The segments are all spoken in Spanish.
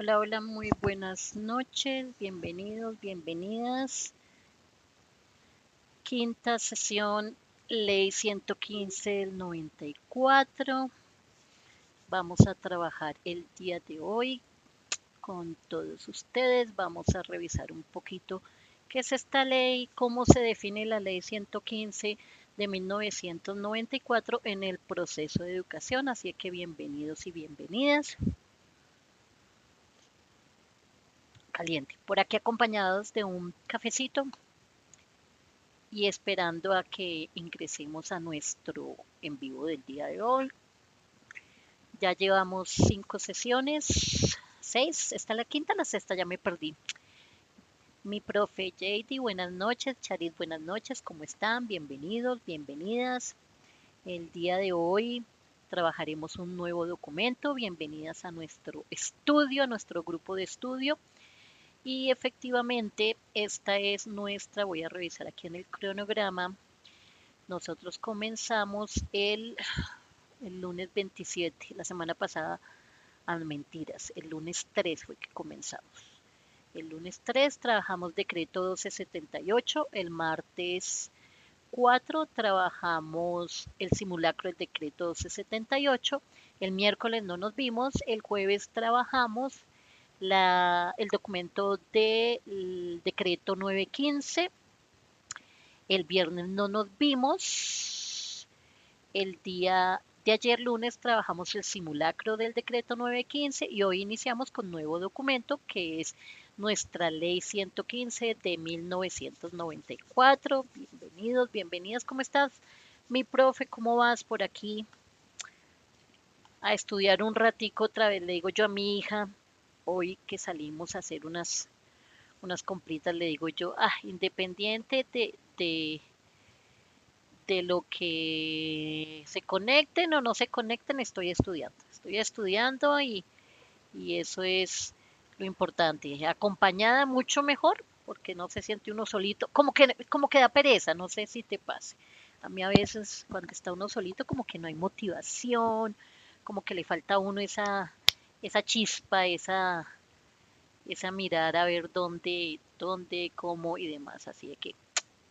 Hola, hola, muy buenas noches, bienvenidos, bienvenidas. Quinta sesión, Ley 115 del 94. Vamos a trabajar el día de hoy con todos ustedes. Vamos a revisar un poquito qué es esta ley, cómo se define la Ley 115 de 1994 en el proceso de educación. Así que bienvenidos y bienvenidas. Caliente. Por aquí acompañados de un cafecito y esperando a que ingresemos a nuestro en vivo del día de hoy. Ya llevamos 5 sesiones, 6, esta es la quinta, la sexta ya me perdí. Mi profe JD, buenas noches, Charit, buenas noches, ¿cómo están? Bienvenidos, bienvenidas. El día de hoy trabajaremos un nuevo documento, bienvenidas a nuestro estudio, a nuestro grupo de estudio. Y efectivamente, esta es nuestra, voy a revisar aquí en el cronograma. Nosotros comenzamos el lunes 27, la semana pasada, mentiras, el lunes 3 fue que comenzamos. El lunes 3 trabajamos decreto 1278, el martes 4 trabajamos el simulacro del decreto 1278, el miércoles no nos vimos, el jueves trabajamos el documento del decreto 915, el viernes no nos vimos, el día de ayer lunes trabajamos el simulacro del decreto 915 y hoy iniciamos con nuevo documento que es nuestra ley 115 de 1994. Bienvenidos, bienvenidas, ¿cómo estás? Mi profe, ¿cómo vas por aquí? A estudiar un ratico otra vez, le digo yo a mi hija, hoy que salimos a hacer unas compritas, le digo yo, independiente de lo que se conecten o no se conecten, estoy estudiando. Estoy estudiando y eso es lo importante. Acompañada mucho mejor, porque no se siente uno solito, como que da pereza, no sé si te pase. A mí a veces cuando está uno solito como que no hay motivación, como que le falta a uno esa chispa, esa mirar a ver dónde, cómo y demás. Así de que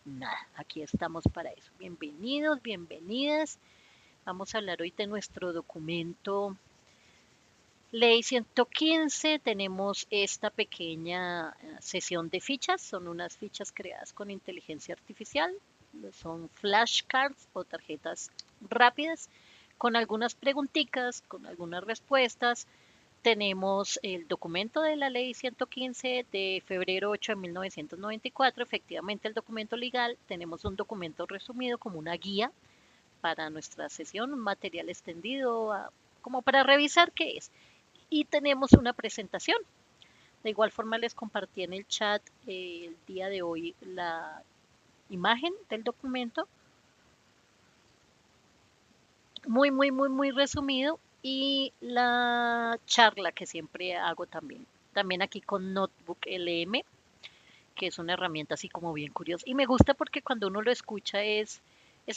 nada, aquí estamos para eso. Bienvenidos, bienvenidas. Vamos a hablar hoy de nuestro documento Ley 115. Tenemos esta pequeña sesión de fichas. Son unas fichas creadas con inteligencia artificial. Son flashcards o tarjetas rápidas con algunas preguntitas, con algunas respuestas. Tenemos el documento de la ley 115 de febrero 8 de 1994, efectivamente el documento legal. Tenemos un documento resumido como una guía para nuestra sesión, un material extendido como para revisar qué es. Y tenemos una presentación. De igual forma les compartí en el chat el día de hoy la imagen del documento, muy, muy, muy, muy resumido, y la charla que siempre hago también. También aquí con Notebook LM, que es una herramienta así como bien curiosa. Y me gusta porque cuando uno lo escucha es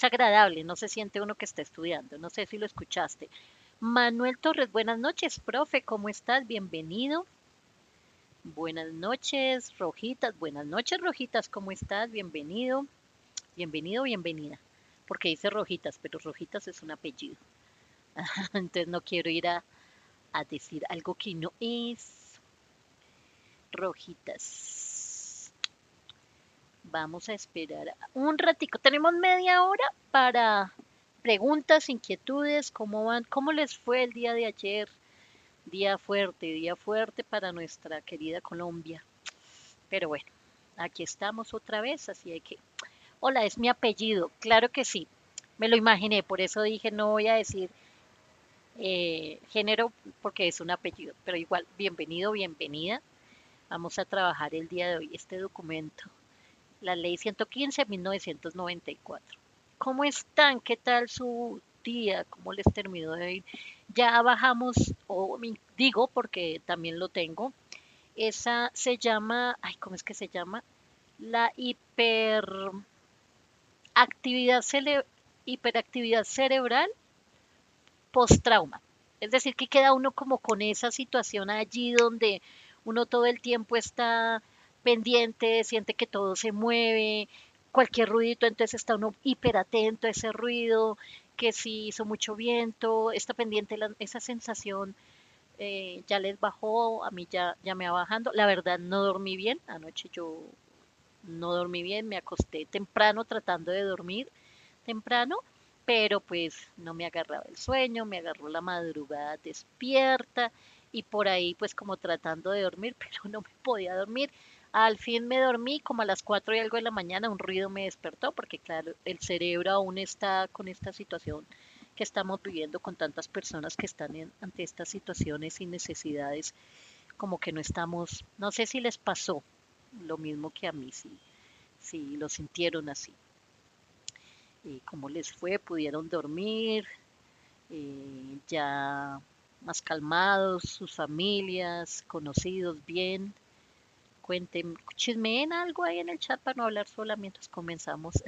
agradable, no se siente uno que está estudiando. No sé si lo escuchaste. Manuel Torres, buenas noches, profe, ¿cómo estás? Bienvenido. Buenas noches, Rojitas. Buenas noches, Rojitas, ¿cómo estás? Bienvenido. Bienvenido, bienvenida. Porque dice Rojitas, pero Rojitas es un apellido. Entonces no quiero ir a decir algo que no es. Rojitas. Vamos a esperar un ratico. Tenemos media hora para preguntas, inquietudes, cómo van, cómo les fue el día de ayer. Día fuerte para nuestra querida Colombia. Pero bueno, aquí estamos otra vez, así hay que... Hola, es mi apellido, claro que sí. Me lo imaginé, por eso dije no voy a decir género porque es un apellido, pero igual, bienvenido, bienvenida. Vamos a trabajar el día de hoy este documento, la ley 115 de 1994. ¿Cómo están? ¿Qué tal su día? ¿Cómo les terminó de ir? Ya bajamos, o digo porque también lo tengo, esa se llama, ¿cómo es que se llama? La hiperactividad cerebral post-trauma. Es decir, que queda uno como con esa situación allí donde uno todo el tiempo está pendiente, siente que todo se mueve, cualquier ruidito, entonces está uno hiperatento a ese ruido, que si hizo mucho viento, está pendiente esa sensación ya les bajó, a mí ya me va bajando. La verdad no dormí bien, anoche yo no dormí bien, me acosté temprano tratando de dormir temprano, pero pues no me agarraba el sueño, me agarró la madrugada despierta y por ahí pues como tratando de dormir, pero no me podía dormir. Al fin me dormí como a las 4 y algo de la mañana, un ruido me despertó porque claro, el cerebro aún está con esta situación que estamos viviendo con tantas personas que están ante estas situaciones y necesidades, como que no estamos, no sé si les pasó lo mismo que a mí, si lo sintieron así. ¿Cómo les fue? ¿Pudieron dormir? ¿Ya más calmados? ¿Sus familias, conocidos bien? Cuenten, chismeen algo ahí en el chat para no hablar sola mientras comenzamos.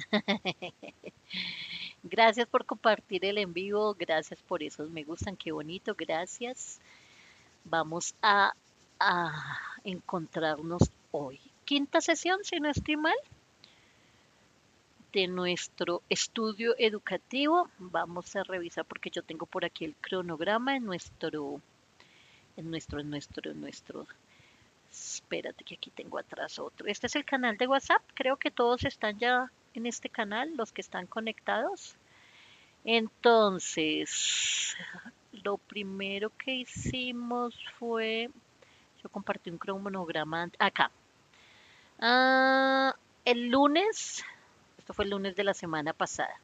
Gracias por compartir el en vivo, gracias por esos me gustan, qué bonito, gracias. Vamos a encontrarnos hoy. Quinta sesión, si no estoy mal, de nuestro estudio educativo. Vamos a revisar porque yo tengo por aquí el cronograma en nuestro. Espérate que aquí tengo atrás otro. Este es el canal de WhatsApp. Creo que todos están ya en este canal, los que están conectados. Entonces, lo primero que hicimos fue, yo compartí un cronograma acá. Ah, el lunes, esto fue el lunes de la semana pasada.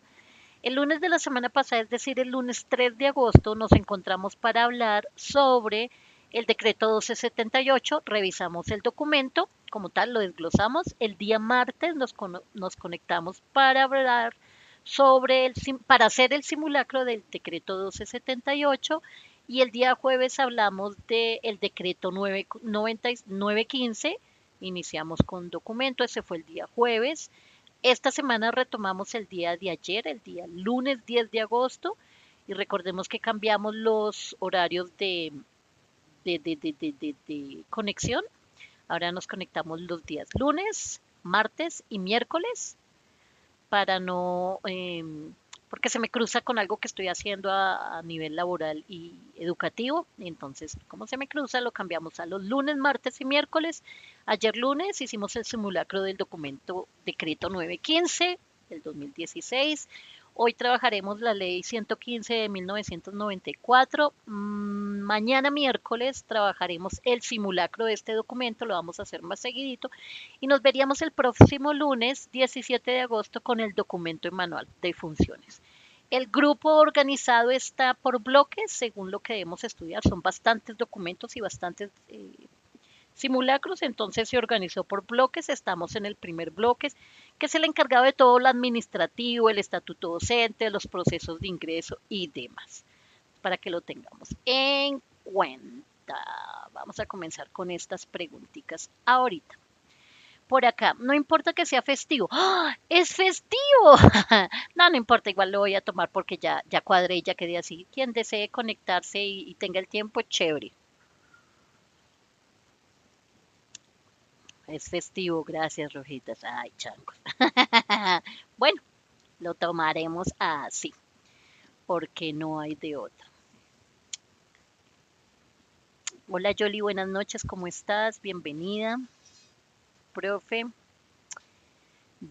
El lunes de la semana pasada, es decir, el lunes 3 de agosto, nos encontramos para hablar sobre el decreto 1278. Revisamos el documento, como tal, lo desglosamos. El día martes nos conectamos para hablar para hacer el simulacro del decreto 1278 y el día jueves hablamos del decreto 915. Iniciamos con documento, ese fue el día jueves. Esta semana retomamos el día de ayer, el día lunes 10 de agosto, y recordemos que cambiamos los horarios de conexión. Ahora nos conectamos los días lunes, martes y miércoles para no, porque se me cruza con algo que estoy haciendo a nivel laboral y educativo. Entonces, como se me cruza, lo cambiamos a los lunes, martes y miércoles. Ayer lunes hicimos el simulacro del documento decreto 915 del 2016. Hoy trabajaremos la ley 115 de 1994. Mañana miércoles trabajaremos el simulacro de este documento, lo vamos a hacer más seguidito y nos veríamos el próximo lunes 17 de agosto con el documento en manual de funciones. El grupo organizado está por bloques, según lo que debemos estudiar. Son bastantes documentos y bastantes simulacros, entonces se organizó por bloques. Estamos en el primer bloque, que es el encargado de todo lo administrativo, el estatuto docente, los procesos de ingreso y demás, para que lo tengamos en cuenta. Vamos a comenzar con estas preguntitas ahorita. Por acá, no importa que sea festivo. ¡Ah! ¡Es festivo! No, no importa, igual lo voy a tomar porque ya cuadré y ya quedé así. Quien desee conectarse y tenga el tiempo, chévere. Es festivo, gracias, Rojitas. Ay, changos. Bueno, lo tomaremos así, porque no hay de otra. Hola, Yoli, buenas noches, ¿cómo estás? Bienvenida, profe.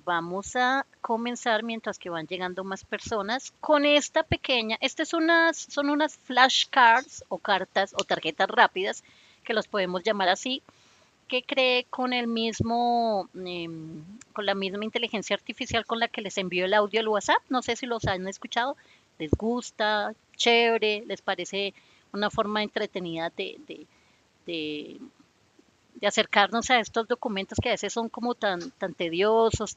Vamos a comenzar mientras que van llegando más personas con esta pequeña, son unas flashcards o cartas o tarjetas rápidas que los podemos llamar así, que cree con la misma inteligencia artificial con la que les envío el audio al WhatsApp. No sé si los han escuchado, les gusta, chévere, les parece una forma entretenida de de acercarnos a estos documentos que a veces son como tan tediosos,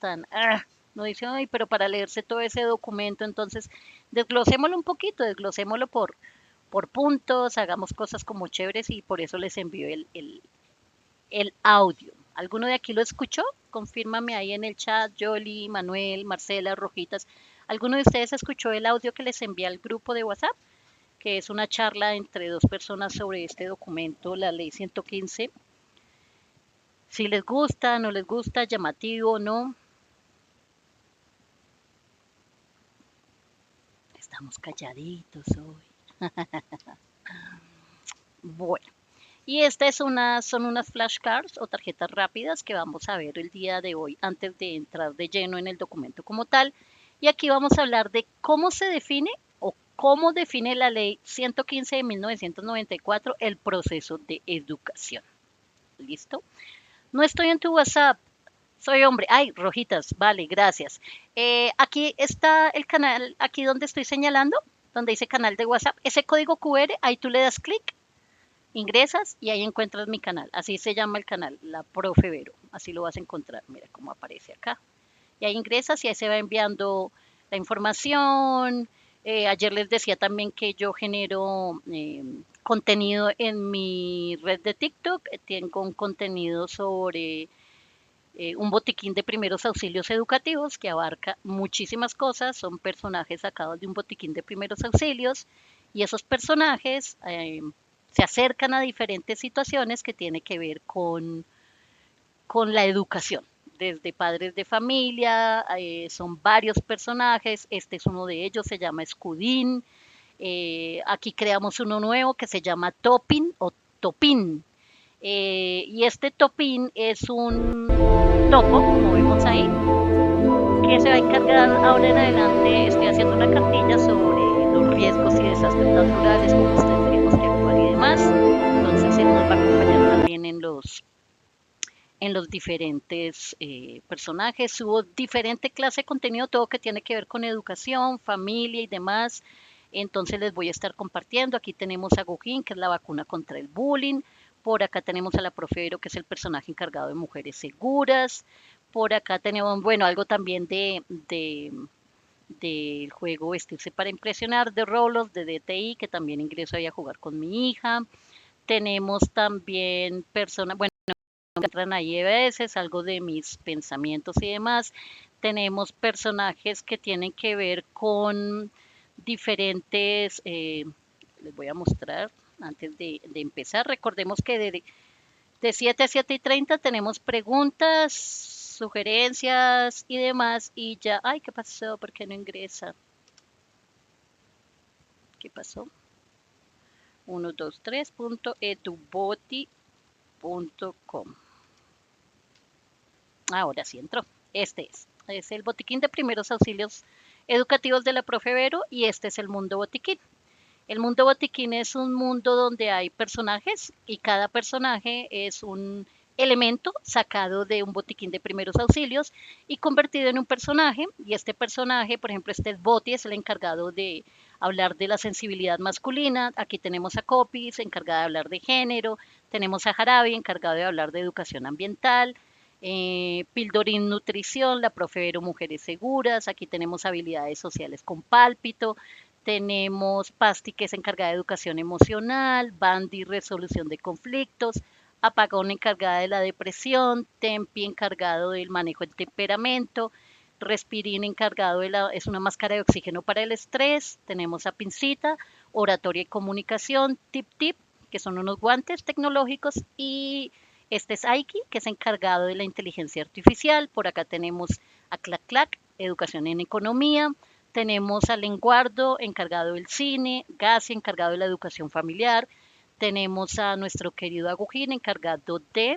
no dice, ay, pero para leerse todo ese documento, entonces desglosémoslo un poquito, desglosémoslo por puntos, hagamos cosas como chéveres y por eso les envío el audio. ¿Alguno de aquí lo escuchó? Confírmame ahí en el chat, Yoli, Manuel, Marcela, Rojitas. ¿Alguno de ustedes escuchó el audio que les envía al grupo de WhatsApp? que es una charla entre dos personas sobre este documento, la ley 115. Si les gusta, no les gusta, llamativo, no. Estamos calladitos hoy. Bueno, y son unas flashcards o tarjetas rápidas que vamos a ver el día de hoy antes de entrar de lleno en el documento como tal. Y aquí vamos a hablar de cómo se define o cómo define la ley 115 de 1994 el proceso de educación. ¿Listo? No estoy en tu WhatsApp. Soy hombre. Ay, rojitas. Vale, gracias. Aquí está el canal, aquí donde estoy señalando, donde dice canal de WhatsApp. Ese código QR, ahí tú le das clic, ingresas y ahí encuentras mi canal. Así se llama el canal, la Profe Vero. Así lo vas a encontrar. Mira cómo aparece acá. Y ahí ingresas y ahí se va enviando la información. Ayer les decía también que yo genero contenido en mi red de TikTok. Tengo un contenido sobre un botiquín de primeros auxilios educativos que abarca muchísimas cosas. Son personajes sacados de un botiquín de primeros auxilios y esos personajes se acercan a diferentes situaciones que tienen que ver con la educación. Desde padres de familia, son varios personajes, este es uno de ellos, se llama Escudín. Aquí creamos uno nuevo que se llama Topin o Topín. Y este Topín es un topo, como vemos ahí, que se va a encargar ahora en adelante. Estoy haciendo una cartilla sobre los riesgos y desastres naturales, cómo tendríamos que actuar y demás. Entonces él nos va a acompañar también en los diferentes personajes. Hubo diferente clase de contenido, todo que tiene que ver con educación, familia y demás. Entonces les voy a estar compartiendo. Aquí tenemos a Gojín, que es la vacuna contra el bullying. Por acá tenemos a la Profero, que es el personaje encargado de mujeres seguras. Por acá tenemos, bueno, algo también del juego Vestirse para Impresionar de Rolos, de DTI, que también ingreso ahí a jugar con mi hija. Tenemos también personas, bueno, entran ahí a veces, algo de mis pensamientos y demás. Tenemos personajes que tienen que ver con diferentes, les voy a mostrar antes de empezar. Recordemos que de 7 a 7 y 30 tenemos preguntas, sugerencias y demás. Y ya, ay, ¿qué pasó? ¿Por qué no ingresa? ¿Qué pasó? 123.eduboti.com. Ahora sí entró. Este es el botiquín de primeros auxilios educativos de la Profe Vero y este es el mundo botiquín. El mundo botiquín es un mundo donde hay personajes y cada personaje es un elemento sacado de un botiquín de primeros auxilios y convertido en un personaje. Y este personaje, por ejemplo, este es Boti, es el encargado de hablar de la sensibilidad masculina. Aquí tenemos a Copis, encargada de hablar de género. Tenemos a Jarabi, encargado de hablar de educación ambiental. Pildorín Nutrición, la Profe Vero Mujeres Seguras. Aquí tenemos habilidades sociales con Pálpito. Tenemos Pasti, que es encargada de educación emocional, Bandy, resolución de conflictos, Apagón, encargada de la depresión, Tempi, encargado del manejo del temperamento, Respirín, encargado es una máscara de oxígeno para el estrés, tenemos a Pincita, oratoria y comunicación, Tip Tip, que son unos guantes tecnológicos, y este es Aiki, que es encargado de la inteligencia artificial. Por acá tenemos a Clac Clac, educación en economía. Tenemos a Lenguardo, encargado del cine, Gassi, encargado de la educación familiar. Tenemos a nuestro querido Agujín, encargado es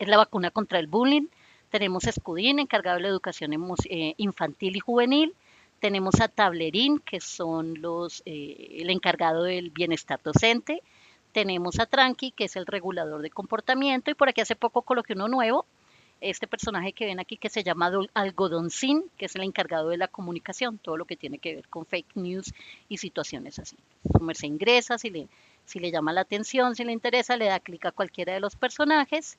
la vacuna contra el bullying. Tenemos a Escudín, encargado de la educación infantil y juvenil. Tenemos a Tablerín, que son el encargado del bienestar docente. Tenemos a Tranqui, que es el regulador de comportamiento. Y por aquí hace poco coloqué uno nuevo, este personaje que ven aquí que se llama Algodoncín, que es el encargado de la comunicación, todo lo que tiene que ver con fake news y situaciones así. Se ingresa, si le llama la atención, si le interesa, le da clic a cualquiera de los personajes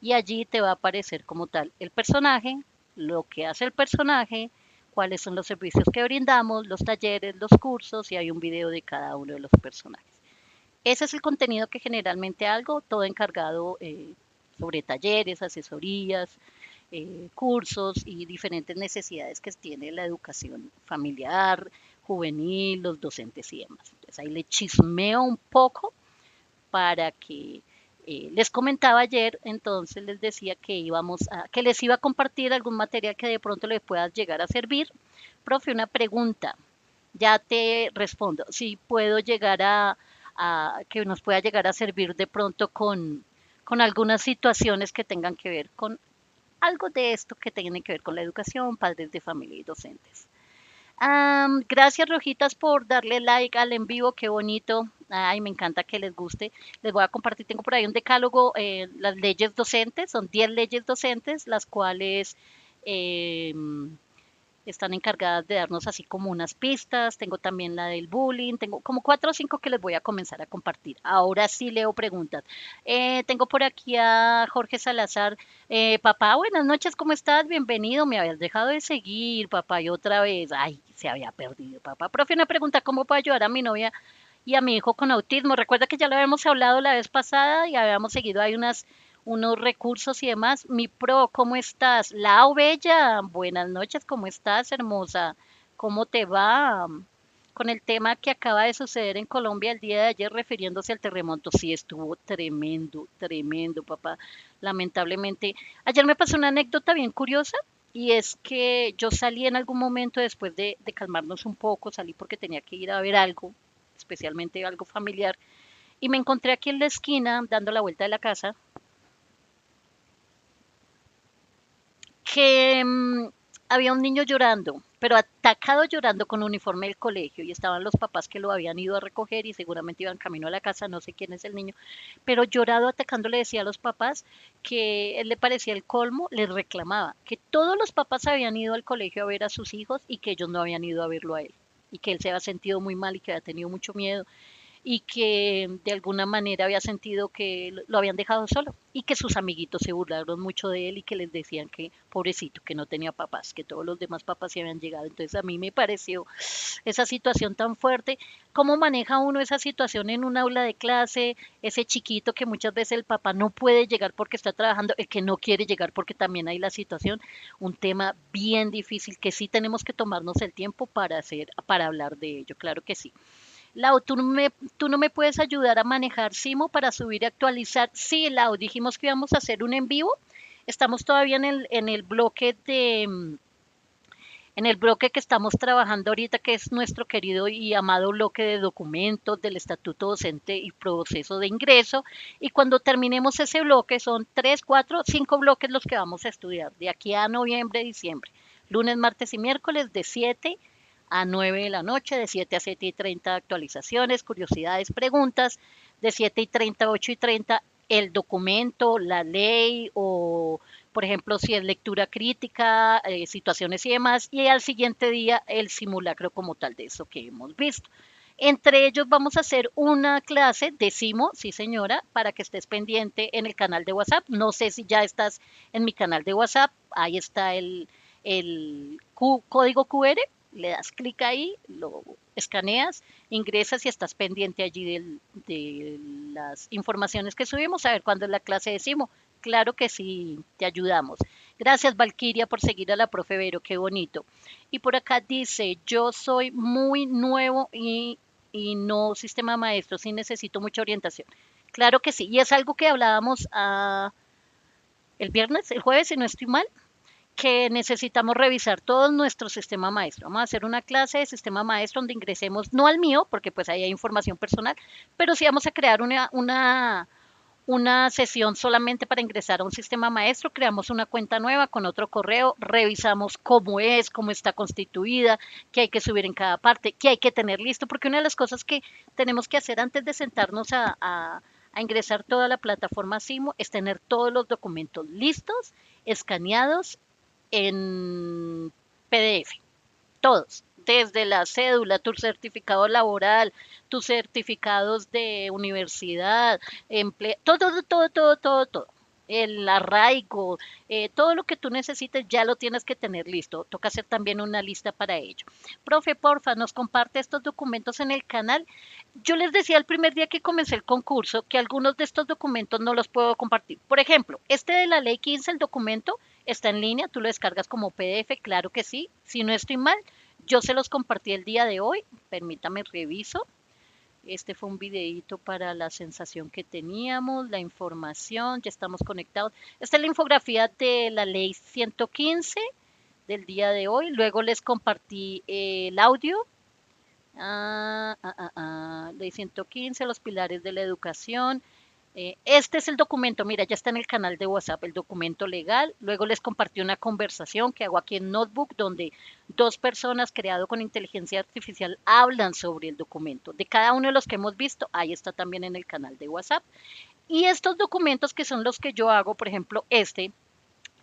y allí te va a aparecer como tal el personaje, lo que hace el personaje, cuáles son los servicios que brindamos, los talleres, los cursos y hay un video de cada uno de los personajes. Ese es el contenido que generalmente hago, todo encargado sobre talleres, asesorías, cursos y diferentes necesidades que tiene la educación familiar, juvenil, los docentes y demás. Entonces ahí le chismeo un poco para que les comentaba ayer, entonces les decía que les iba a compartir algún material que de pronto les pueda llegar a servir. Profe, una pregunta, ya te respondo, si puedo llegar a que nos pueda llegar a servir de pronto con algunas situaciones que tengan que ver con algo de esto que tiene que ver con la educación, padres de familia y docentes. Gracias, Rojitas, por darle like al en vivo, qué bonito. Ay, me encanta que les guste. Les voy a compartir, tengo por ahí un decálogo, las leyes docentes, son 10 leyes docentes, las cuales eh, están encargadas de darnos así como unas pistas. Tengo también la del bullying, tengo como 4 o 5 que les voy a comenzar a compartir. Ahora sí leo preguntas. Tengo por aquí a Jorge Salazar. Papá, buenas noches, ¿cómo estás? Bienvenido. Me habías dejado de seguir, papá, y otra vez. Ay, se había perdido, papá. Profe, una pregunta, ¿cómo puedo ayudar a mi novia y a mi hijo con autismo? Recuerda que ya lo habíamos hablado la vez pasada y habíamos seguido ahí unos recursos y demás. Mi pro, ¿cómo estás? Lau Bella, buenas noches, ¿cómo estás, hermosa? ¿Cómo te va? Con el tema que acaba de suceder en Colombia el día de ayer refiriéndose al terremoto, sí estuvo tremendo, tremendo, papá. Lamentablemente, ayer me pasó una anécdota bien curiosa y es que yo salí en algún momento después de calmarnos un poco, salí porque tenía que ir a ver algo, especialmente algo familiar, y me encontré aquí en la esquina dando la vuelta de la casa que había un niño llorando, pero atacado llorando con uniforme del colegio y estaban los papás que lo habían ido a recoger y seguramente iban camino a la casa, no sé quién es el niño, pero llorado atacando le decía a los papás que él le parecía el colmo, les reclamaba que todos los papás habían ido al colegio a ver a sus hijos y que ellos no habían ido a verlo a él y que él se había sentido muy mal y que había tenido mucho miedo y que de alguna manera había sentido que lo habían dejado solo y que sus amiguitos se burlaron mucho de él y que les decían que pobrecito, que no tenía papás, que todos los demás papás se habían llegado. Entonces a mí me pareció esa situación tan fuerte. ¿Cómo maneja uno esa situación en un aula de clase? Ese chiquito que muchas veces el papá no puede llegar porque está trabajando, el que no quiere llegar porque también hay la situación, un tema bien difícil que sí tenemos que tomarnos el tiempo para hacer, para hablar de ello, claro que sí. Lau, tú no me puedes ayudar a manejar Simo para subir y actualizar. Sí, Lau, dijimos que íbamos a hacer un en vivo. Estamos todavía en el bloque en el bloque que estamos trabajando ahorita, que es nuestro querido y amado bloque de documentos del estatuto docente y proceso de ingreso. Y cuando terminemos ese bloque, son 3, 4, 5 bloques los que vamos a estudiar, de aquí a noviembre, diciembre. Lunes, martes y miércoles de 7 a 9 de la noche, de 7 a 7 y 30 actualizaciones, curiosidades, preguntas, de 7 y 30 a 8 y 30 el documento, la ley o, por ejemplo, si es lectura crítica, situaciones y demás, y al siguiente día el simulacro como tal de eso que hemos visto. Entre ellos vamos a hacer una clase de Simo, sí señora, para que estés pendiente en el canal de WhatsApp. No sé si ya estás en mi canal de WhatsApp, ahí está código QR, le das clic ahí, lo escaneas, ingresas y estás pendiente allí de las informaciones que subimos, a ver cuándo es la clase de Simo. Claro que sí, te ayudamos. Gracias, Valquiria, por seguir a la profe Vero, qué bonito. Y por acá dice, yo soy muy nuevo y no sistema maestro, sí necesito mucha orientación. Claro que sí, y es algo que hablábamos el viernes, el jueves, si no estoy mal, que necesitamos revisar todo nuestro sistema maestro. Vamos a hacer una clase de sistema maestro donde ingresemos, no al mío, porque pues ahí hay información personal, pero sí vamos a crear una sesión solamente para ingresar a un sistema maestro, creamos una cuenta nueva con otro correo, revisamos cómo es, cómo está constituida, qué hay que subir en cada parte, qué hay que tener listo, porque una de las cosas que tenemos que hacer antes de sentarnos a ingresar toda la plataforma Simo es tener todos los documentos listos, escaneados en PDF, todos, desde la cédula, tu certificado laboral, tus certificados de universidad, todo. El arraigo, todo lo que tú necesites ya lo tienes que tener listo. Toca hacer también una lista para ello. Profe, porfa, nos comparte estos documentos en el canal. Yo les decía el primer día que comencé el concurso que algunos de estos documentos no los puedo compartir. Por ejemplo, este de la ley 15, el documento está en línea, tú lo descargas como PDF, claro que sí. Si no estoy mal, Yo se los compartí el día de hoy, permítame reviso. Este fue un videíto para la sensación que teníamos, la información, ya estamos conectados. Esta es la infografía de la ley 115 del día de hoy. Luego les compartí el audio. Ley 115, los pilares de la educación. Este es el documento, mira, ya está en el canal de WhatsApp, el documento legal. Luego les compartí una conversación que hago aquí en Notebook, donde dos personas creado con inteligencia artificial hablan sobre el documento. De cada uno de los que hemos visto, ahí está también en el canal de WhatsApp. Y estos documentos que son los que yo hago, por ejemplo, este,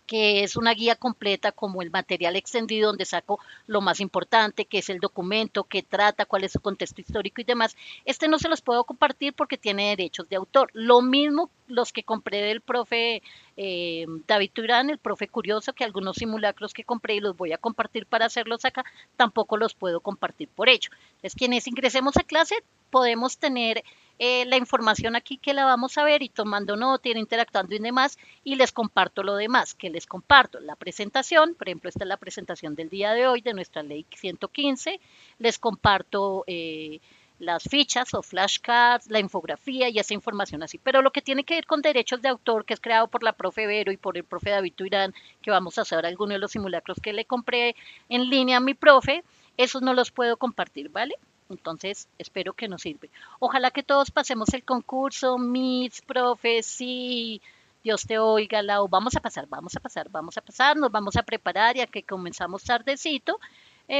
que es una guía completa como el material extendido donde saco lo más importante, que es el documento, que trata, cuál es su contexto histórico y demás. Este no se los puedo compartir porque tiene derechos de autor. Lo mismo los que compré del profe David Turán, el profe Curioso, que algunos simulacros que compré y los voy a compartir para hacerlos acá, tampoco los puedo compartir por ello. Entonces, quienes ingresemos a clase, podemos tener la información aquí que la vamos a ver y tomando nota, ir interactuando y demás, y les comparto lo demás, que les comparto la presentación, por ejemplo, esta es la presentación del día de hoy de nuestra ley 115, les comparto las fichas o flashcards, la infografía y esa información así. Pero lo que tiene que ver con derechos de autor, que es creado por la profe Vero y por el profe David Tuirán, que vamos a hacer algunos de los simulacros que le compré en línea a mi profe, esos no los puedo compartir, ¿vale? Entonces, espero que nos sirva. Ojalá que todos pasemos el concurso, mis profes, sí, Dios te oiga, Lau. Vamos a pasar, vamos a pasar, vamos a pasar, nos vamos a preparar ya que comenzamos tardecito.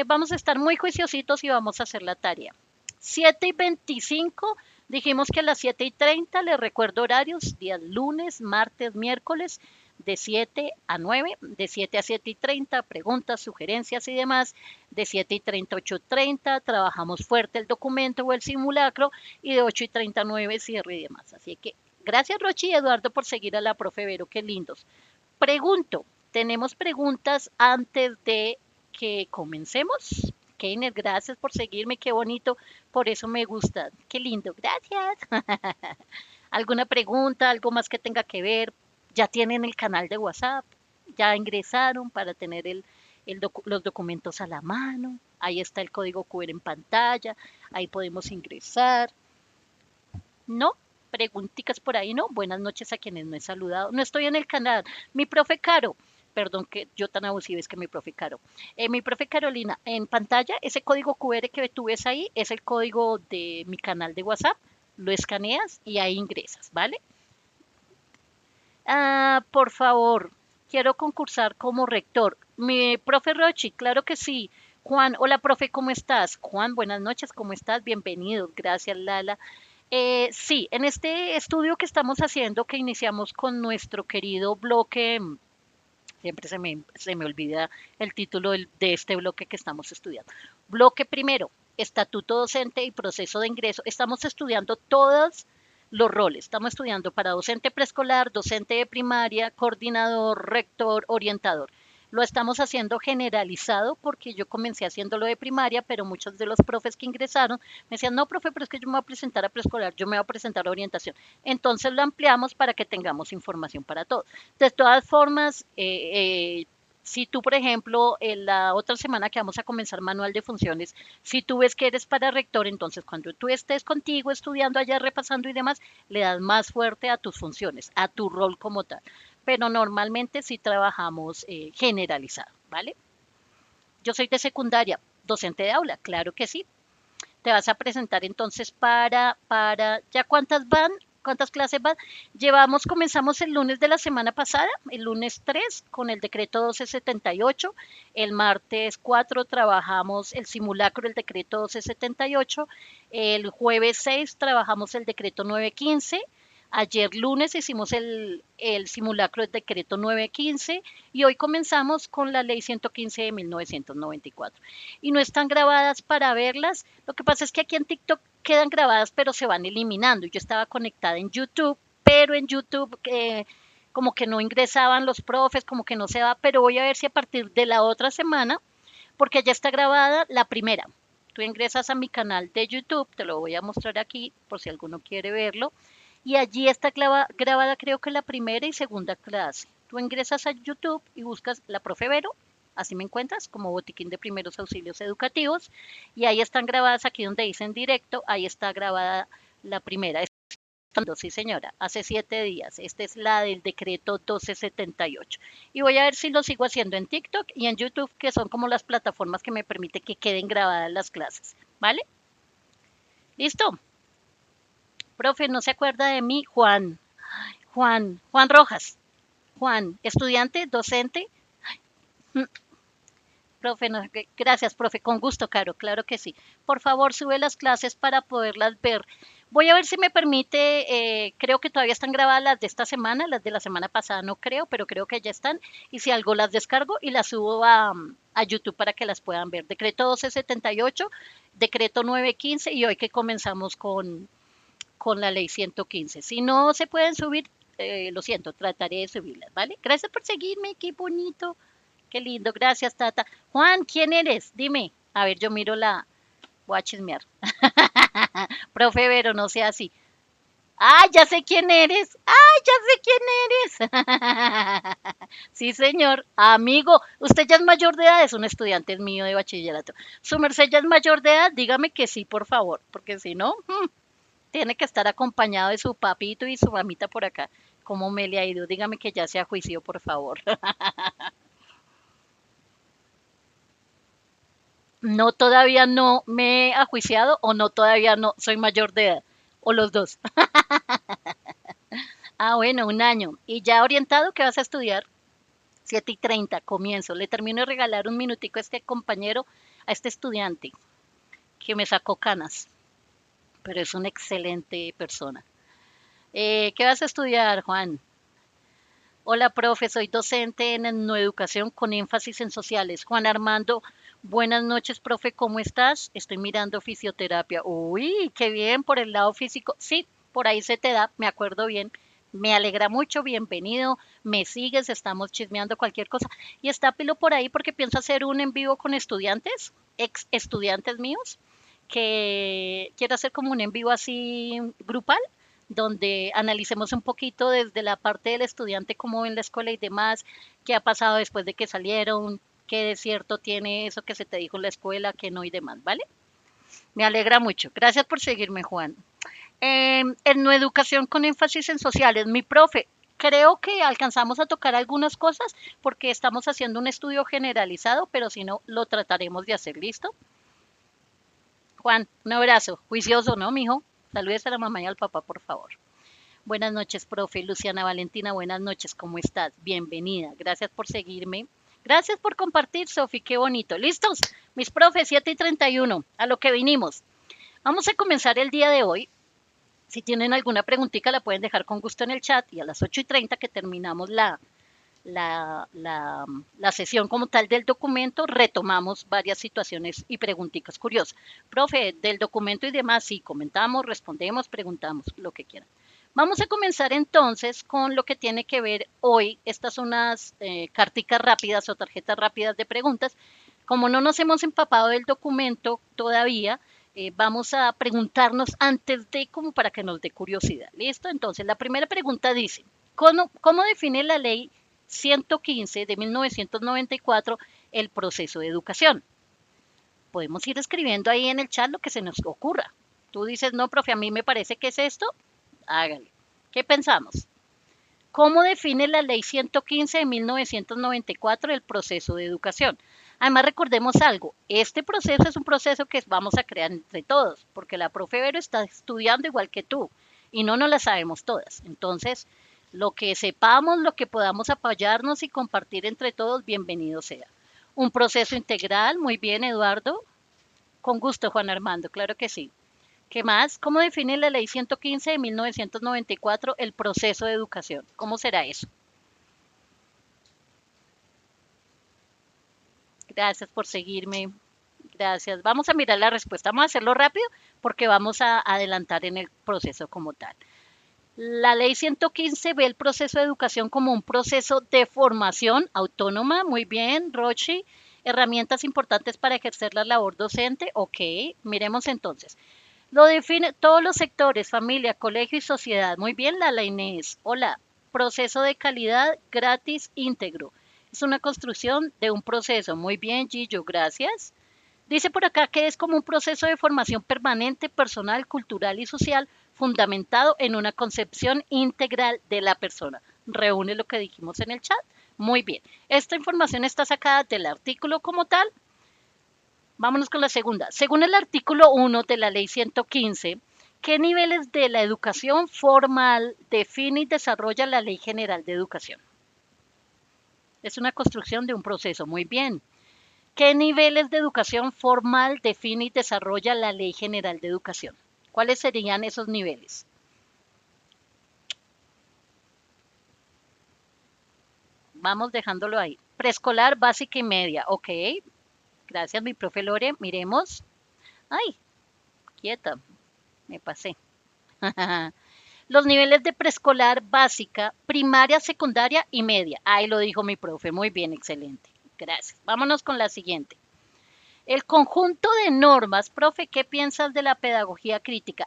Vamos a estar muy juiciositos y vamos a hacer la tarea. 7:25, dijimos que a las 7:30, les recuerdo horarios, días lunes, martes, miércoles, de 7 a 9, de 7 a 7:30, preguntas, sugerencias y demás, de 7:30 a 8:30, trabajamos fuerte el documento o el simulacro, y de 8:30 a 9, cierre y demás. Así que gracias, Rochi y Eduardo, por seguir a la profe Vero, qué lindos. Pregunto, ¿tenemos preguntas antes de que comencemos? Keiner, gracias por seguirme, qué bonito, por eso me gusta, qué lindo, gracias. ¿Alguna pregunta, algo más que tenga que ver? ¿Ya tienen el canal de WhatsApp? ¿Ya ingresaron para tener los documentos a la mano? Ahí está el código QR en pantalla, ahí podemos ingresar. ¿No? Preguntitas por ahí, ¿no? Buenas noches a quienes no he saludado. No estoy en el canal. Mi profe Caro, perdón que yo tan abusiva es que mi profe Caro. Mi profe Carolina, en pantalla, ese código QR que tú ves ahí es el código de mi canal de WhatsApp. Lo escaneas y ahí ingresas, ¿vale? Por favor, quiero concursar como rector. Mi profe Rochi, claro que sí. Juan, hola profe, ¿cómo estás? Juan, buenas noches, ¿cómo estás? Bienvenido, gracias Lala. Sí, en este estudio que estamos haciendo, que iniciamos con nuestro querido bloque, siempre se me olvida el título de este bloque que estamos estudiando. Bloque primero, estatuto docente y proceso de ingreso. Estamos estudiando todos los roles. Estamos estudiando para docente preescolar, docente de primaria, coordinador, rector, orientador. Lo estamos haciendo generalizado porque yo comencé haciéndolo de primaria, pero muchos de los profes que ingresaron me decían, no, profe, pero es que yo me voy a presentar a preescolar, yo me voy a presentar a orientación. Entonces lo ampliamos para que tengamos información para todos. De todas formas, si tú, por ejemplo, en la otra semana que vamos a comenzar manual de funciones, si tú ves que eres para rector, entonces cuando tú estés contigo estudiando allá, repasando y demás, le das más fuerte a tus funciones, a tu rol como tal. Pero normalmente sí trabajamos generalizado, ¿vale? Yo soy de secundaria, docente de aula, claro que sí. Te vas a presentar entonces ¿ya cuántas van? ¿Cuántas clases van? Comenzamos el lunes de la semana pasada, el lunes 3 con el decreto 1278, el martes 4 trabajamos el simulacro del decreto 1278, el jueves 6 trabajamos el decreto 915, ayer lunes hicimos el simulacro del decreto 915 y hoy comenzamos con la ley 115 de 1994. Y no están grabadas para verlas. Lo que pasa es que aquí en TikTok quedan grabadas, pero se van eliminando. Yo estaba conectada en YouTube, pero en YouTube como que no ingresaban los profes, como que no se va, pero voy a ver si a partir de la otra semana, porque ya está grabada la primera. Tú ingresas a mi canal de YouTube, te lo voy a mostrar aquí por si alguno quiere verlo, y allí está grabada creo que la primera y segunda clase. Tú ingresas a YouTube y buscas la profe Vero Así me encuentras como Botiquín de Primeros Auxilios Educativos. Y ahí están grabadas, aquí donde dicen directo, ahí está grabada la primera. Sí, señora, hace 7 días. Esta es la del decreto 1278. Y voy a ver si lo sigo haciendo en TikTok y en YouTube, que son como las plataformas que me permiten que queden grabadas las clases. ¿Vale? ¿Listo? Profe, ¿no se acuerda de mí? Juan Rojas. Juan, estudiante, docente. Mm, Profe, no, gracias, profe, con gusto, Caro, claro que sí. Por favor, sube las clases para poderlas ver. Voy a ver si me permite, creo que todavía están grabadas las de esta semana, las de la semana pasada no creo, pero creo que ya están. Y si algo las descargo y las subo a YouTube para que las puedan ver. Decreto 1278, decreto 915 y hoy que comenzamos con la ley 115. Si no se pueden subir, lo siento, trataré de subirlas, ¿vale? Gracias por seguirme, qué bonito. Qué lindo, gracias, Tata. Juan, ¿quién eres? Dime. A ver, yo miro la. Voy a chismear. Profe Vero, no sea así. ¡Ah, ya sé quién eres! ¡Ah, ya sé quién eres! Sí, señor. Amigo, usted ya es mayor de edad, es un estudiante mío de bachillerato. Su merced ya es mayor de edad, dígame que sí, por favor, porque si no, tiene que estar acompañado de su papito y su mamita por acá. ¿Cómo me le ha ido? Dígame que ya se ha juicio, por favor. No, todavía no me he ajuiciado o no, todavía no soy mayor de edad. O los dos. Ah, bueno, un año. ¿Y ya orientado qué vas a estudiar? 7:30, comienzo. Le termino de regalar un minutico a este compañero, a este estudiante que me sacó canas, pero es una excelente persona. ¿Qué vas a estudiar, Juan? Hola, profe, soy docente en etnoeducación con énfasis en sociales. Juan Armando, buenas noches, profe, ¿cómo estás? Estoy mirando fisioterapia. Uy, qué bien por el lado físico. Sí, por ahí se te da, me acuerdo bien. Me alegra mucho, bienvenido. Me sigues, estamos chismeando cualquier cosa. Y está Pilo por ahí porque pienso hacer un en vivo con estudiantes, ex estudiantes míos, que quiero hacer como un en vivo así grupal donde analicemos un poquito desde la parte del estudiante, cómo ven la escuela y demás, qué ha pasado después de que salieron, qué de cierto tiene eso que se te dijo en la escuela, qué no y demás, ¿vale? Me alegra mucho. Gracias por seguirme, Juan. En no educación con énfasis en sociales, mi profe, creo que alcanzamos a tocar algunas cosas porque estamos haciendo un estudio generalizado, pero si no, lo trataremos de hacer. ¿Listo? Juan, un abrazo. Juicioso, ¿no, mijo? Saludes a la mamá y al papá, por favor. Buenas noches, profe. Luciana Valentina, buenas noches. ¿Cómo estás? Bienvenida. Gracias por seguirme. Gracias por compartir, Sofi. Qué bonito. ¿Listos? Mis profes, 7:31. A lo que vinimos. Vamos a comenzar el día de hoy. Si tienen alguna preguntita, la pueden dejar con gusto en el chat y a las 8:30 que terminamos la sesión como tal del documento, retomamos varias situaciones y preguntitas curiosas. Profe, del documento y demás, sí, comentamos, respondemos, preguntamos, lo que quieran. Vamos a comenzar entonces con lo que tiene que ver hoy. Estas son unas carticas rápidas o tarjetas rápidas de preguntas. Como no nos hemos empapado del documento todavía, vamos a preguntarnos antes de, como para que nos dé curiosidad. ¿Listo? Entonces, la primera pregunta dice, ¿cómo define la ley 115 de 1994 el proceso de educación? Podemos ir escribiendo ahí en el chat lo que se nos ocurra. Tú dices, no, profe, a mí me parece que es esto, hágale. ¿Qué pensamos? ¿Cómo define la ley 115 de 1994 el proceso de educación? Además, recordemos algo, este proceso es un proceso que vamos a crear entre todos, porque la profe Vero está estudiando igual que tú y no nos la sabemos todas. Entonces, lo que sepamos, lo que podamos apoyarnos y compartir entre todos, bienvenido sea. Un proceso integral, muy bien, Eduardo. Con gusto, Juan Armando, claro que sí. ¿Qué más? ¿Cómo define la ley 115 de 1994 el proceso de educación? ¿Cómo será eso? Gracias por seguirme. Gracias. Vamos a mirar la respuesta. Vamos a hacerlo rápido porque vamos a adelantar en el proceso como tal. La ley 115 ve el proceso de educación como un proceso de formación autónoma. Muy bien, Rochi. Herramientas importantes para ejercer la labor docente. Ok, miremos entonces. Lo define todos los sectores, familia, colegio y sociedad. Muy bien, la Inés. Hola. Proceso de calidad gratis íntegro. Es una construcción de un proceso. Muy bien, Gillo, gracias. Dice por acá que es como un proceso de formación permanente, personal, cultural y social, fundamentado en una concepción integral de la persona. Reúne lo que dijimos en el chat. Muy bien. Esta información está sacada del artículo como tal. Vámonos con la segunda. Según el artículo 1 de la ley 115, ¿qué niveles de la educación formal define y desarrolla la Ley General de Educación? Es una construcción de un proceso. Muy bien. ¿Qué niveles de educación formal define y desarrolla la Ley General de Educación? ¿Cuáles serían esos niveles? Vamos dejándolo ahí. Preescolar, básica y media. Ok. Gracias, mi profe Lore. Miremos. Ay, quieta. Me pasé. Los niveles de preescolar, básica, primaria, secundaria y media. Ahí lo dijo mi profe. Muy bien, excelente. Gracias. Vámonos con la siguiente. El conjunto de normas, profe, ¿qué piensas de la pedagogía crítica?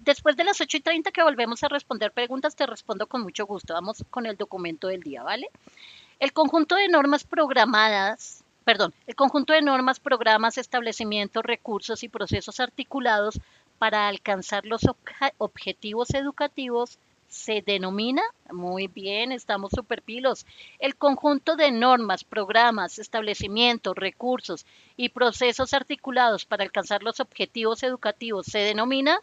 Después de las 8:30 que volvemos a responder preguntas, te respondo con mucho gusto. Vamos con el documento del día, ¿vale? El conjunto de normas programadas, perdón, el conjunto de normas, programas, establecimientos, recursos y procesos articulados para alcanzar los objetivos educativos se denomina, muy bien, estamos super pilos, el conjunto de normas, programas, establecimientos, recursos y procesos articulados para alcanzar los objetivos educativos se denomina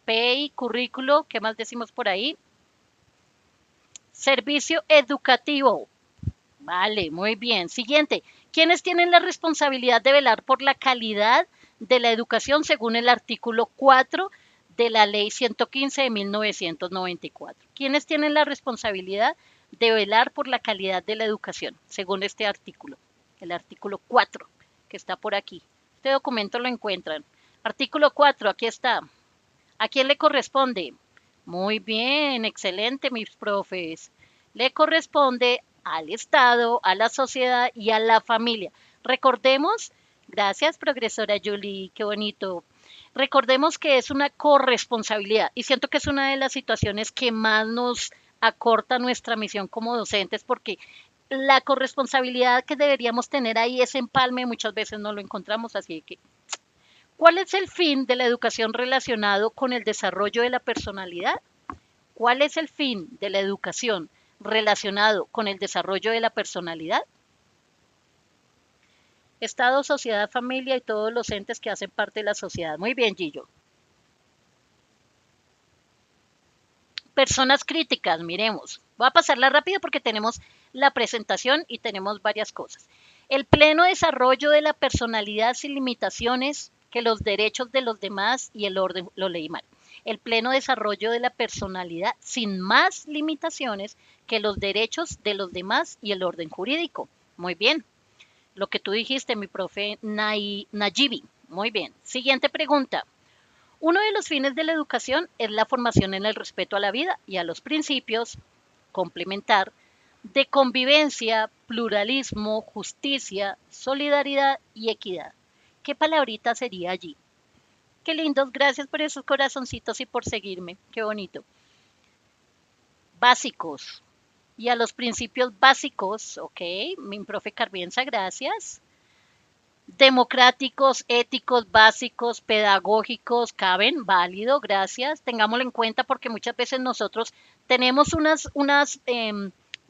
PEI, currículo, ¿qué más decimos por ahí? Servicio educativo. Vale, muy bien. Siguiente. ¿Quiénes tienen la responsabilidad de velar por la calidad de la educación según el artículo 4 de la Ley 115 de 1994? ¿Quiénes tienen la responsabilidad de velar por la calidad de la educación según este artículo? El artículo 4 que está por aquí. Este documento lo encuentran. Artículo 4, aquí está. ¿A quién le corresponde? Muy bien, excelente, mis profes. Le corresponde al Estado, a la sociedad y a la familia. Recordemos, gracias, progresora Julie, qué bonito. Recordemos que es una corresponsabilidad y siento que es una de las situaciones que más nos acorta nuestra misión como docentes porque la corresponsabilidad que deberíamos tener ahí, ese empalme, muchas veces no lo encontramos, así que ¿cuál es el fin de la educación relacionado con el desarrollo de la personalidad? ¿Cuál es el fin de la educación relacionado con el desarrollo de la personalidad? Estado, sociedad, familia y todos los entes que hacen parte de la sociedad. Muy bien, Gillo. Personas críticas, miremos. Voy a pasarla rápido porque tenemos la presentación y tenemos varias cosas. El pleno desarrollo de la personalidad sin limitaciones que los derechos de los demás y el orden, lo leí mal. El pleno desarrollo de la personalidad sin más limitaciones que los derechos de los demás y el orden jurídico. Muy bien. Lo que tú dijiste, mi profe Nayibi. Muy bien. Siguiente pregunta. Uno de los fines de la educación es la formación en el respeto a la vida y a los principios, complementar, de convivencia, pluralismo, justicia, solidaridad y equidad. ¿Qué palabrita sería allí? Qué lindos, gracias por esos corazoncitos y por seguirme. Qué bonito. Básicos. Y a los principios básicos, ok, mi profe Carbienza, gracias. Democráticos, éticos, básicos, pedagógicos, caben, válido, gracias. Tengámoslo en cuenta porque muchas veces nosotros tenemos unas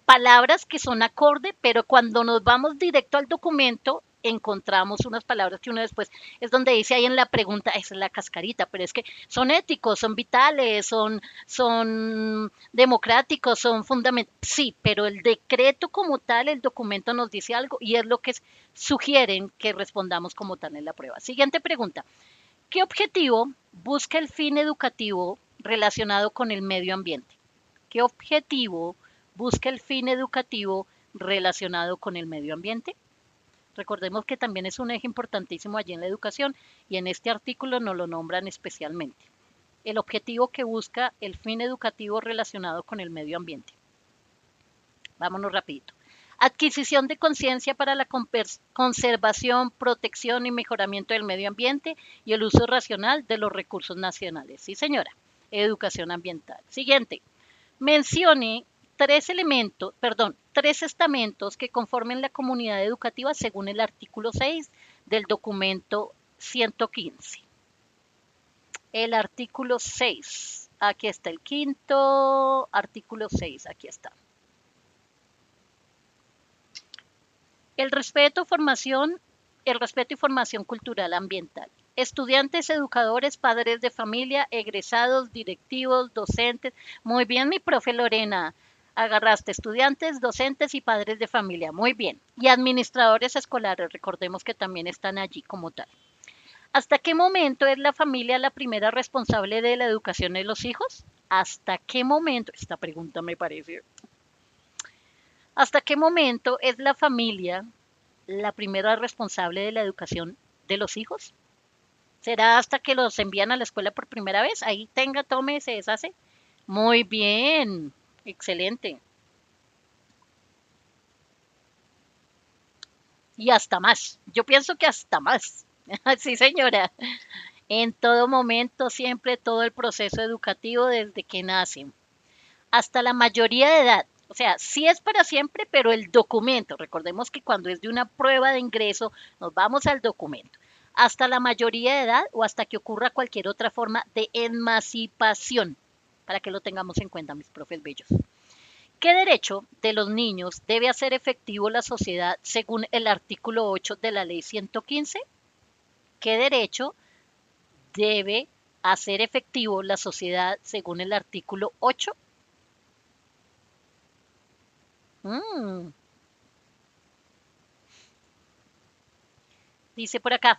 palabras que son acorde, pero cuando nos vamos directo al documento encontramos unas palabras que uno después es donde dice ahí en la pregunta, esa es la cascarita, pero es que son éticos, son vitales, son democráticos, son fundamentales. Sí, pero el decreto como tal, el documento nos dice algo y es lo que sugieren que respondamos como tal en la prueba. Siguiente pregunta. ¿Qué objetivo busca el fin educativo relacionado con el medio ambiente? ¿Qué objetivo busca el fin educativo relacionado con el medio ambiente? Recordemos que también es un eje importantísimo allí en la educación y en este artículo nos lo nombran especialmente. El objetivo que busca el fin educativo relacionado con el medio ambiente. Vámonos rapidito. Adquisición de conciencia para la conservación, protección y mejoramiento del medio ambiente y el uso racional de los recursos nacionales. Sí, señora. Educación ambiental. Siguiente. Mencione tres estamentos que conformen la comunidad educativa según el artículo 6 del documento 115. El artículo 6, aquí está el quinto, artículo 6, aquí está. El respeto y formación cultural ambiental. Estudiantes, educadores, padres de familia, egresados, directivos, docentes. Muy bien, mi profe Lorena. Agarraste estudiantes, docentes y padres de familia. Muy bien. Y administradores escolares. Recordemos que también están allí como tal. ¿Hasta qué momento es la familia la primera responsable de la educación de los hijos? ¿Hasta qué momento? Esta pregunta me parece. ¿Hasta qué momento es la familia la primera responsable de la educación de los hijos? ¿Será hasta que los envían a la escuela por primera vez? Ahí tenga, tome, se deshace. Muy bien, excelente. Y hasta más. Yo pienso que hasta más. Sí, señora. En todo momento, siempre todo el proceso educativo desde que nacen hasta la mayoría de edad. O sea, sí es para siempre, pero el documento, recordemos que cuando es de una prueba de ingreso, nos vamos al documento. Hasta la mayoría de edad o hasta que ocurra cualquier otra forma de emancipación, para que lo tengamos en cuenta, mis profes bellos. ¿Qué derecho de los niños debe hacer efectivo la sociedad según el artículo 8 de la ley 115? ¿Qué derecho debe hacer efectivo la sociedad según el artículo 8? Dice por acá,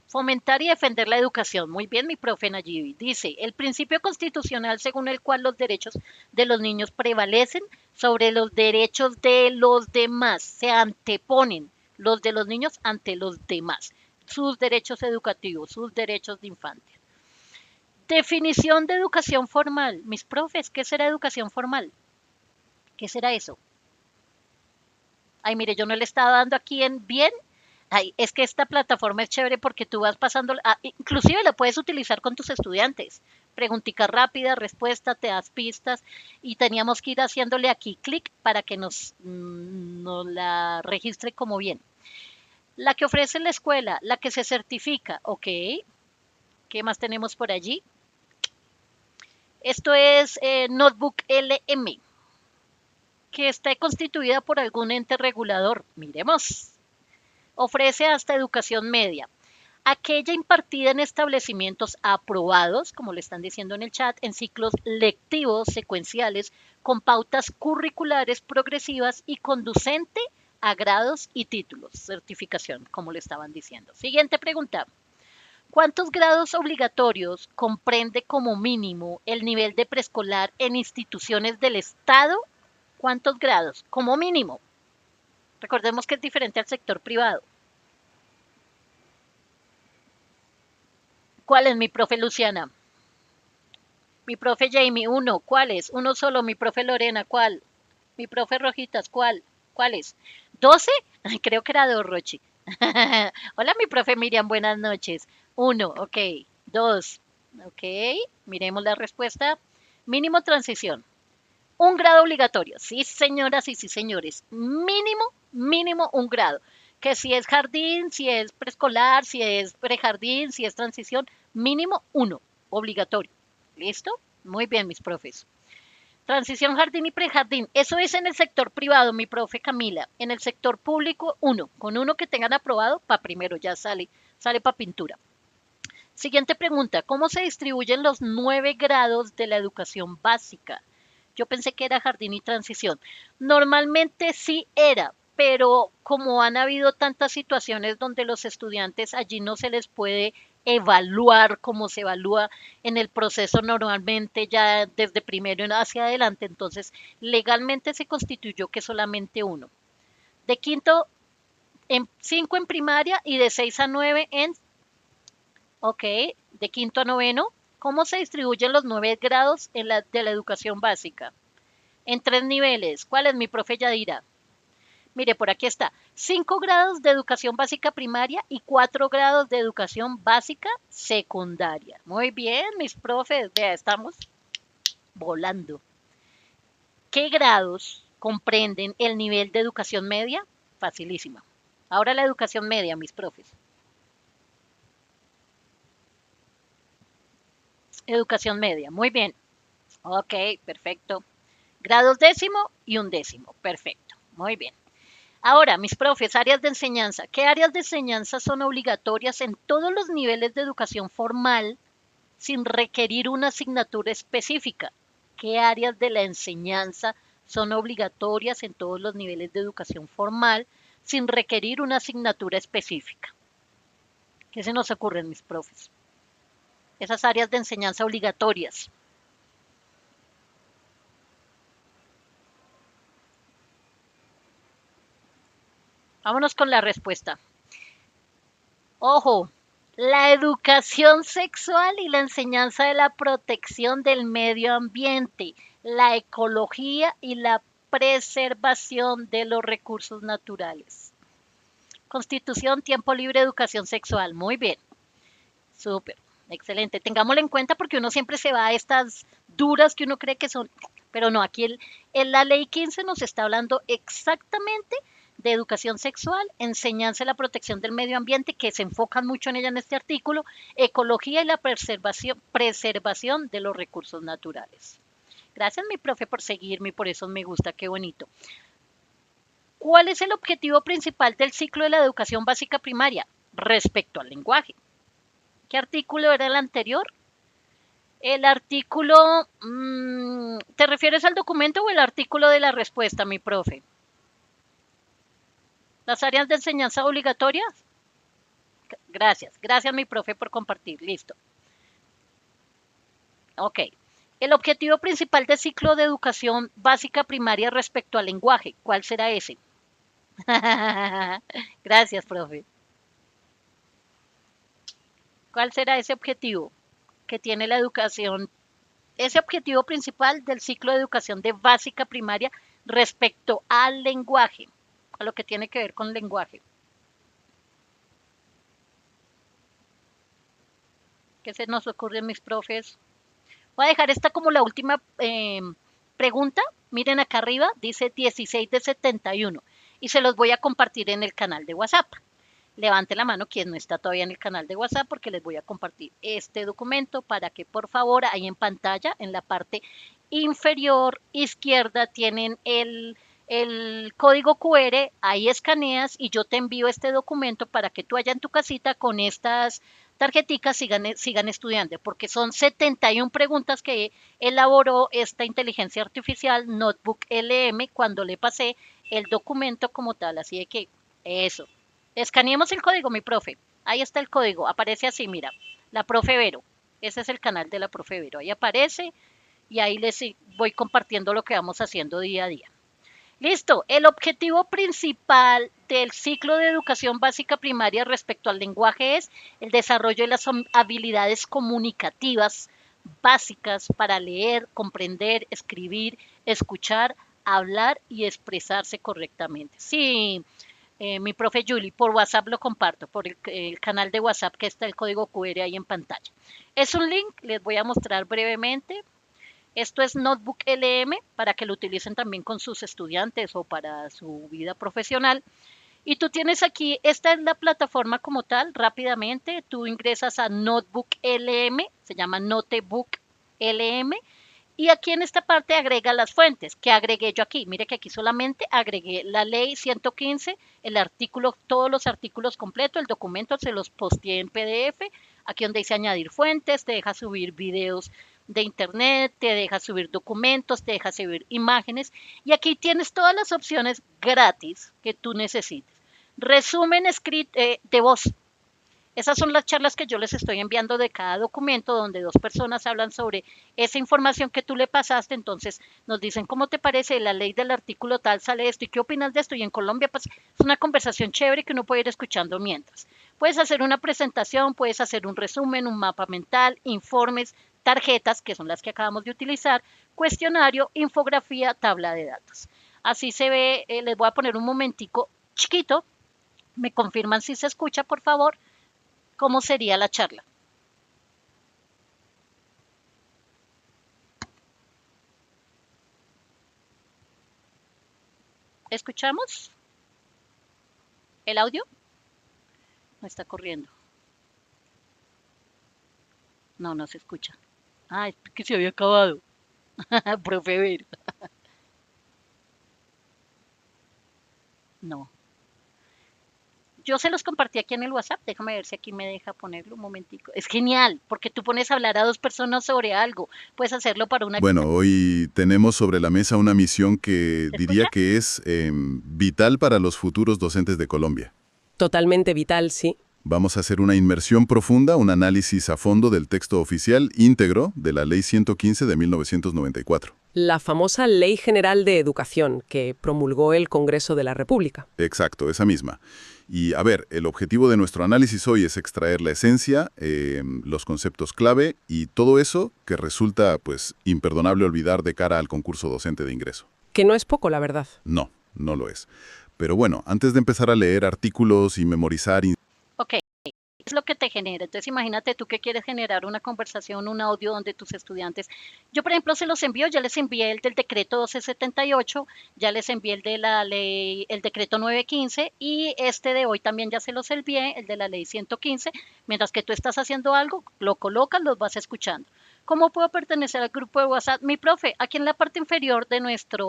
fomentar y defender la educación. Muy bien, mi profe Nayibi. Dice, el principio constitucional según el cual los derechos de los niños prevalecen sobre los derechos de los demás. Se anteponen los de los niños ante los demás. Sus derechos educativos, sus derechos de infancia. Definición de educación formal. Mis profes, ¿qué será educación formal? ¿Qué será eso? Ay, mire, yo no le estaba dando aquí en bien. Ay, es que esta plataforma es chévere porque tú vas pasando, inclusive la puedes utilizar con tus estudiantes. Preguntica rápida, respuesta, te das pistas y teníamos que ir haciéndole aquí clic para que nos la registre como bien. La que ofrece la escuela, la que se certifica, ok. ¿Qué más tenemos por allí? Esto es Notebook LM, que está constituida por algún ente regulador. Miremos. Ofrece hasta educación media. Aquella impartida en establecimientos aprobados, como le están diciendo en el chat, en ciclos lectivos secuenciales con pautas curriculares progresivas y conducente a grados y títulos, certificación, como le estaban diciendo. Siguiente pregunta. ¿Cuántos grados obligatorios comprende como mínimo el nivel de preescolar en instituciones del Estado? ¿Cuántos grados? Como mínimo. Recordemos que es diferente al sector privado. ¿Cuál es mi profe Luciana? Mi profe Jamie, uno. ¿Cuál es? Uno solo. Mi profe Lorena, ¿cuál? Mi profe Rojitas, ¿cuál? ¿Cuál es? ¿12? Ay, creo que era dos, Rochi. Hola, mi profe Miriam, buenas noches. Uno, ok. Dos, ok. Miremos la respuesta. Mínimo transición. Un grado obligatorio. Sí, señoras y sí, señores. Mínimo, mínimo un grado. Que si es jardín, si es preescolar, si es prejardín, si es transición, mínimo uno, obligatorio. ¿Listo? Muy bien, mis profes. Transición jardín y prejardín. Eso es en el sector privado, mi profe Camila. En el sector público, uno. Con uno que tengan aprobado, para primero ya sale para pintura. Siguiente pregunta. ¿Cómo se distribuyen los 9 grados de la educación básica? Yo pensé que era jardín y transición. Normalmente sí era, pero como han habido tantas situaciones donde los estudiantes allí no se les puede evaluar como se evalúa en el proceso normalmente ya desde primero hacia adelante, entonces legalmente se constituyó que solamente uno. De quinto en 5 en primaria y de 6 a 9 en, ok, de quinto a noveno. ¿Cómo se distribuyen los 9 grados de la educación básica? En 3 niveles. ¿Cuál es mi profe Yadira? Mire, por aquí está. 5 grados de educación básica primaria y 4 grados de educación básica secundaria. Muy bien, mis profes. Vea, estamos volando. ¿Qué grados ¿Comprenden el nivel de educación media? Facilísima. Ahora la educación media, mis profes. Educación media, muy bien. Ok, perfecto. Grados décimo y undécimo, perfecto. Muy bien. Ahora, mis profes, áreas de enseñanza. ¿Qué áreas de enseñanza son obligatorias en todos los niveles de educación formal sin requerir una asignatura específica? ¿Qué áreas de la enseñanza son obligatorias en todos los niveles de educación formal sin requerir una asignatura específica? ¿Qué se nos ocurren, mis profes? Esas áreas de enseñanza obligatorias. Vámonos con la respuesta. Ojo, la educación sexual y la enseñanza de la protección del medio ambiente, la ecología y la preservación de los recursos naturales. Constitución, tiempo libre, educación sexual. Muy bien, súper, excelente. Tengámoslo en cuenta porque uno siempre se va a estas duras que uno cree que son, pero no, aquí la ley 15 nos está hablando exactamente de educación sexual, enseñanza de la protección del medio ambiente, que se enfocan mucho en ella en este artículo, ecología y la preservación de los recursos naturales. Gracias, mi profe, por seguirme y por eso me gusta, qué bonito. ¿Cuál es el objetivo principal del ciclo de la educación básica primaria respecto al lenguaje? ¿Qué artículo era el anterior? El artículo, ¿te refieres al documento o el artículo de la respuesta, mi profe? ¿Las áreas de enseñanza obligatorias? Gracias, gracias mi profe por compartir, listo. Ok. El objetivo principal del ciclo de educación básica primaria respecto al lenguaje, ¿cuál será ese? Gracias, profe. ¿Cuál será ese objetivo que tiene la educación, ese objetivo principal del ciclo de educación de básica primaria respecto al lenguaje, a lo que tiene que ver con lenguaje? ¿Qué se nos ocurre, mis profes? Voy a dejar esta como la última pregunta. Miren acá arriba, dice 16 de 71 y se los voy a compartir en el canal de WhatsApp. Levante la mano quien no está todavía en el canal de WhatsApp porque les voy a compartir este documento para que por favor ahí en pantalla, en la parte inferior izquierda tienen el código QR, ahí escaneas y yo te envío este documento para que tú allá en tu casita con estas tarjeticas sigan estudiando, porque son 71 preguntas que elaboró esta inteligencia artificial Notebook LM cuando le pasé el documento como tal, así de que eso. Escaneemos el código, mi profe. Ahí está el código, aparece así, mira, la profe Vero. Ese es el canal de la profe Vero. Ahí aparece y ahí les voy compartiendo lo que vamos haciendo día a día. Listo, el objetivo principal del ciclo de educación básica primaria respecto al lenguaje es el desarrollo de las habilidades comunicativas básicas para leer, comprender, escribir, escuchar, hablar y expresarse correctamente. Sí, mi profe Julie, por WhatsApp lo comparto, por el canal de WhatsApp que está el código QR ahí en pantalla. Es un link, les voy a mostrar brevemente. Esto es Notebook LM para que lo utilicen también con sus estudiantes o para su vida profesional. Y tú tienes aquí, esta es la plataforma como tal, rápidamente, tú ingresas a Notebook LM, se llama Notebook LM, y aquí en esta parte agrega las fuentes. ¿Qué agregué yo aquí? Mire que aquí solamente agregué la ley 115, el artículo, todos los artículos completos, el documento se los posteé en PDF. Aquí donde dice añadir fuentes, te deja subir videos de internet, te deja subir documentos, te deja subir imágenes. Y aquí tienes todas las opciones gratis que tú necesites. Resumen escrito de voz. Esas son las charlas que yo les estoy enviando de cada documento donde dos personas hablan sobre esa información que tú le pasaste. Entonces nos dicen, ¿cómo te parece? La ley del artículo tal sale esto y qué opinas de esto. Y en Colombia pues, es una conversación chévere que uno puede ir escuchando mientras. Puedes hacer una presentación, puedes hacer un resumen, un mapa mental, informes, tarjetas, que son las que acabamos de utilizar, cuestionario, infografía, tabla de datos. Así se ve, les voy a poner un momentico chiquito. Me confirman si se escucha, por favor. ¿Cómo sería la charla? ¿Escuchamos el audio? No está corriendo. No, no se escucha. Ah, es que se había acabado. Profe Ver. No. Yo se los compartí aquí en el WhatsApp. Déjame ver si aquí me deja ponerlo un momentico. Es genial, porque tú pones a hablar a dos personas sobre algo. Puedes hacerlo para una... Bueno, hoy tenemos sobre la mesa una misión que ¿Se diría escucha? que es vital para los futuros docentes de Colombia. Totalmente vital, sí. Vamos a hacer una inmersión profunda, un análisis a fondo del texto oficial íntegro de la Ley 115 de 1994. La famosa Ley General de Educación que promulgó el Congreso de la República. Exacto, esa misma. Y a ver, el objetivo de nuestro análisis hoy es extraer la esencia, los conceptos clave y todo eso que resulta, pues, imperdonable olvidar de cara al concurso docente de ingreso. Que no es poco, la verdad. No, no lo es. Pero bueno, antes de empezar a leer artículos y memorizar... Ok, es lo que te genera. Entonces imagínate tú que quieres generar una conversación, un audio donde tus estudiantes, yo por ejemplo se los envío, ya les envié el del decreto 1278, ya les envié el de la ley, el decreto 915 y este de hoy también ya se los envié, el de la ley 115, mientras que tú estás haciendo algo, lo colocas, los vas escuchando. ¿Cómo puedo pertenecer al grupo de WhatsApp? Mi profe, aquí en la parte inferior de nuestra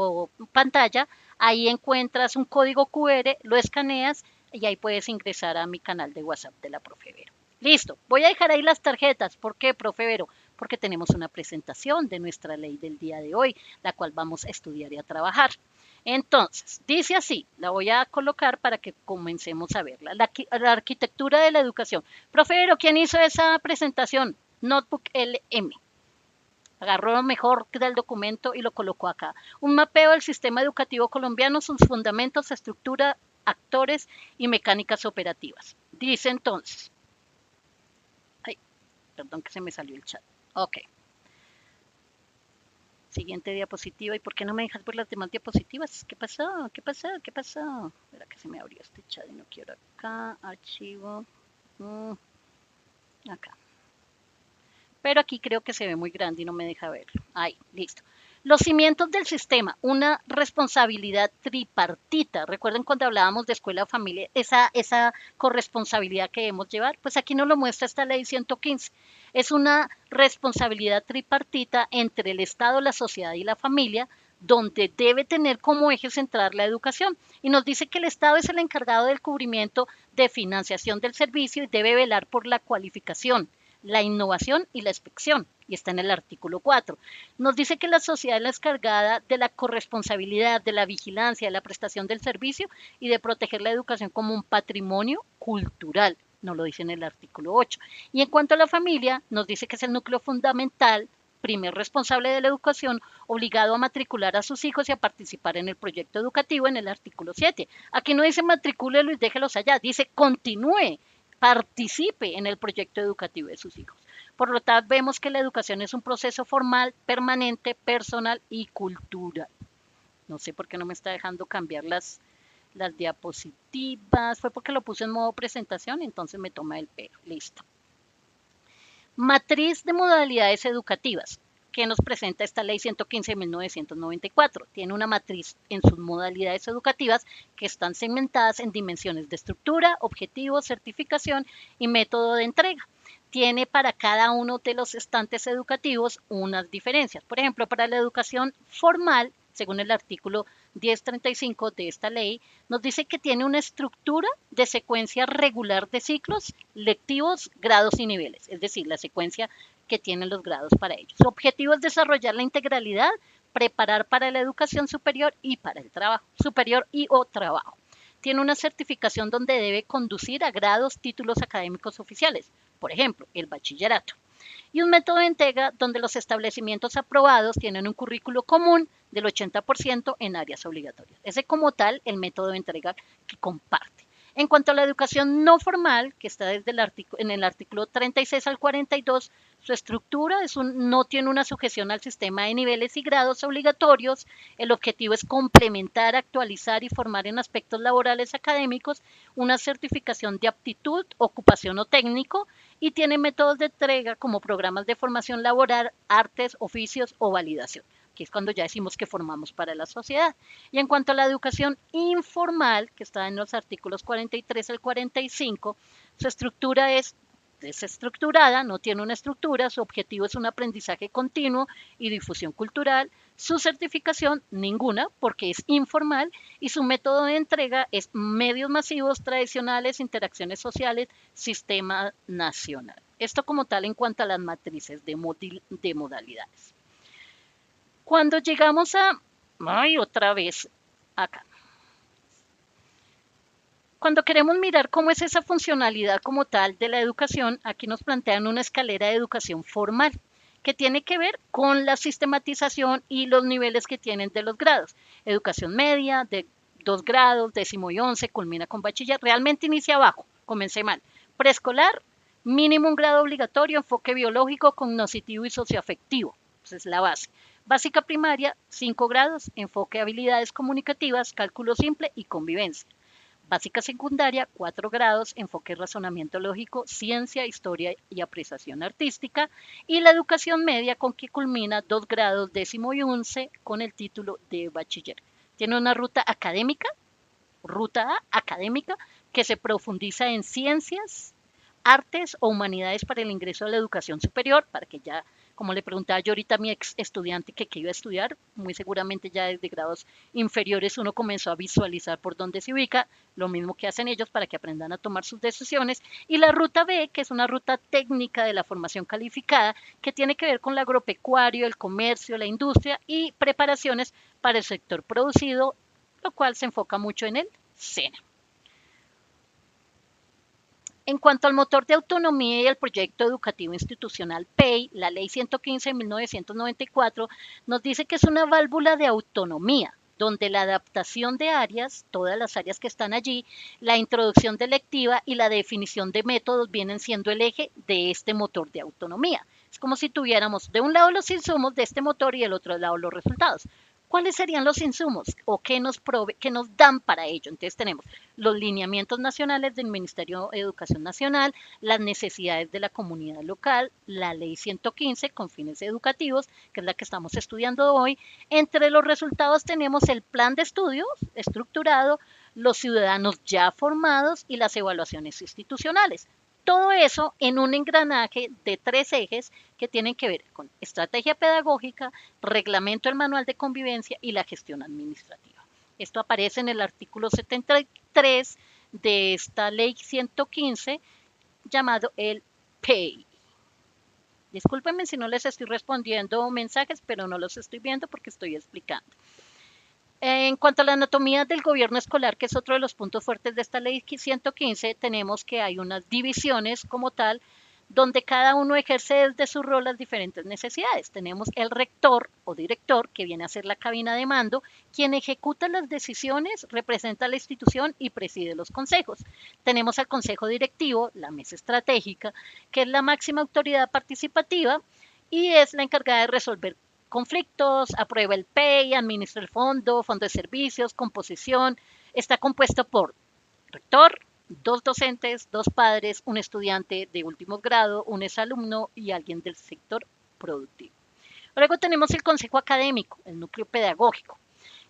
pantalla, ahí encuentras un código QR, lo escaneas y ahí puedes ingresar a mi canal de WhatsApp de la Profe Vero. Listo, voy a dejar ahí las tarjetas. ¿Por qué, Profe Vero? Porque tenemos una presentación de nuestra ley del día de hoy, la cual vamos a estudiar y a trabajar. Entonces, dice así, la voy a colocar para que comencemos a verla. La arquitectura de la educación. Profe Vero, ¿quién hizo esa presentación? Notebook LM. Agarró lo mejor del documento y lo colocó acá. Un mapeo del sistema educativo colombiano, sus fundamentos, estructura, actores y mecánicas operativas. Dice entonces, ay, perdón que se me salió el chat. Ok. Siguiente diapositiva. ¿Y por qué no me dejas ver las demás diapositivas? ¿Qué pasó? ¿Qué pasó? ¿Qué pasó? Espera que se me abrió este chat y no quiero acá. Archivo. Acá. Pero aquí creo que se ve muy grande y no me deja verlo. Ahí, listo. Los cimientos del sistema, una responsabilidad tripartita. Recuerden cuando hablábamos de escuela familia, esa corresponsabilidad que debemos llevar, pues aquí nos lo muestra esta ley 115. Es una responsabilidad tripartita entre el Estado, la sociedad y la familia, donde debe tener como eje central la educación. Y nos dice que el Estado es el encargado del cubrimiento de financiación del servicio y debe velar por la cualificación, la innovación y la inspección, y está en el artículo 4. Nos dice que la sociedad es la encargada de la corresponsabilidad, de la vigilancia, de la prestación del servicio y de proteger la educación como un patrimonio cultural, nos lo dice en el artículo 8. Y en cuanto a la familia, nos dice que es el núcleo fundamental, primer responsable de la educación, obligado a matricular a sus hijos y a participar en el proyecto educativo en el artículo 7. Aquí no dice matricúlelo y déjelos allá, dice continúe, participe en el proyecto educativo de sus hijos. Por lo tanto, vemos que la educación es un proceso formal, permanente, personal y cultural. No sé por qué no me está dejando cambiar las diapositivas. Fue porque lo puse en modo presentación, entonces me toma el pelo. Listo. Matriz de modalidades educativas que nos presenta esta ley 115 de 1994. Tiene una matriz en sus modalidades educativas que están segmentadas en dimensiones de estructura, objetivos, certificación y método de entrega. Tiene para cada uno de los estantes educativos unas diferencias. Por ejemplo, para la educación formal, según el artículo 1035 de esta ley, nos dice que tiene una estructura de secuencia regular de ciclos, lectivos, grados y niveles, es decir, la secuencia que tienen los grados para ellos. Su objetivo es desarrollar la integralidad, preparar para la educación superior y para el trabajo superior y o trabajo. Tiene una certificación donde debe conducir a grados, títulos académicos oficiales, por ejemplo, el bachillerato. Y un método de entrega donde los establecimientos aprobados tienen un currículo común del 80% en áreas obligatorias. Ese como tal el método de entrega que comparte. En cuanto a la educación no formal, que está desde en el artículo 36 al 42, su estructura no tiene una sujeción al sistema de niveles y grados obligatorios. El objetivo es complementar, actualizar y formar en aspectos laborales académicos una certificación de aptitud, ocupación o técnico y tiene métodos de entrega como programas de formación laboral, artes, oficios o validación. que es cuando ya decimos que formamos para la sociedad. Y en cuanto a la educación informal, que está en los artículos 43 al 45, su estructura es desestructurada, no tiene una estructura, su objetivo es un aprendizaje continuo y difusión cultural, su certificación ninguna porque es informal y su método de entrega es medios masivos tradicionales, interacciones sociales, sistema nacional. Esto como tal en cuanto a las matrices de modalidades. Cuando llegamos a, otra vez acá. Cuando queremos mirar cómo es esa funcionalidad como tal de la educación, aquí nos plantean una escalera de educación formal que tiene que ver con la sistematización y los niveles que tienen de los grados. Educación media, de 2 grados, 10º y 11, culmina con bachiller. Realmente inicia abajo, comencé mal. Preescolar, mínimo un grado obligatorio, enfoque biológico, cognoscitivo y socioafectivo. Esa es la base. Básica primaria, 5 grados, enfoque habilidades comunicativas, cálculo simple y convivencia. Básica secundaria, 4 grados, enfoque razonamiento lógico, ciencia, historia y apreciación artística. Y la educación media con que culmina 2 grados, 10º y 11 con el título de bachiller. Tiene una ruta académica, ruta A, académica, que se profundiza en ciencias, artes o humanidades para el ingreso a la educación superior, para que ya, como le preguntaba yo ahorita a mi ex estudiante que iba a estudiar, muy seguramente ya desde grados inferiores uno comenzó a visualizar por dónde se ubica, lo mismo que hacen ellos para que aprendan a tomar sus decisiones, y la ruta B, que es una ruta técnica de la formación calificada, que tiene que ver con el agropecuario, el comercio, la industria y preparaciones para el sector producido, lo cual se enfoca mucho en el SENA. En cuanto al motor de autonomía y el proyecto educativo institucional PEI, la Ley 115 de 1994 nos dice que es una válvula de autonomía, donde la adaptación de áreas, todas las áreas que están allí, la introducción de lectiva y la definición de métodos vienen siendo el eje de este motor de autonomía. Es como si tuviéramos de un lado los insumos de este motor y del otro lado los resultados. ¿Cuáles serían los insumos o qué nos dan para ello? Entonces tenemos los lineamientos nacionales del Ministerio de Educación Nacional, las necesidades de la comunidad local, la Ley 115 con fines educativos, que es la que estamos estudiando hoy. Entre los resultados tenemos el plan de estudios estructurado, los ciudadanos ya formados y las evaluaciones institucionales. Todo eso en un engranaje de 3 ejes que tienen que ver con estrategia pedagógica, reglamento del manual de convivencia y la gestión administrativa. Esto aparece en el artículo 73 de esta ley 115 llamado el PEI. Discúlpenme si no les estoy respondiendo mensajes, pero no los estoy viendo porque estoy explicando. En cuanto a la anatomía del gobierno escolar, que es otro de los puntos fuertes de esta ley 115, tenemos que hay unas divisiones como tal, donde cada uno ejerce desde su rol las diferentes necesidades. Tenemos el rector o director, que viene a ser la cabina de mando, quien ejecuta las decisiones, representa a la institución y preside los consejos. Tenemos al consejo directivo, la mesa estratégica, que es la máxima autoridad participativa y es la encargada de resolver conflictos, aprueba el PEI, administra el fondo de servicios, composición. Está compuesto por rector, 2 docentes, 2 padres, un estudiante de último grado, un exalumno y alguien del sector productivo. Luego tenemos el consejo académico, el núcleo pedagógico,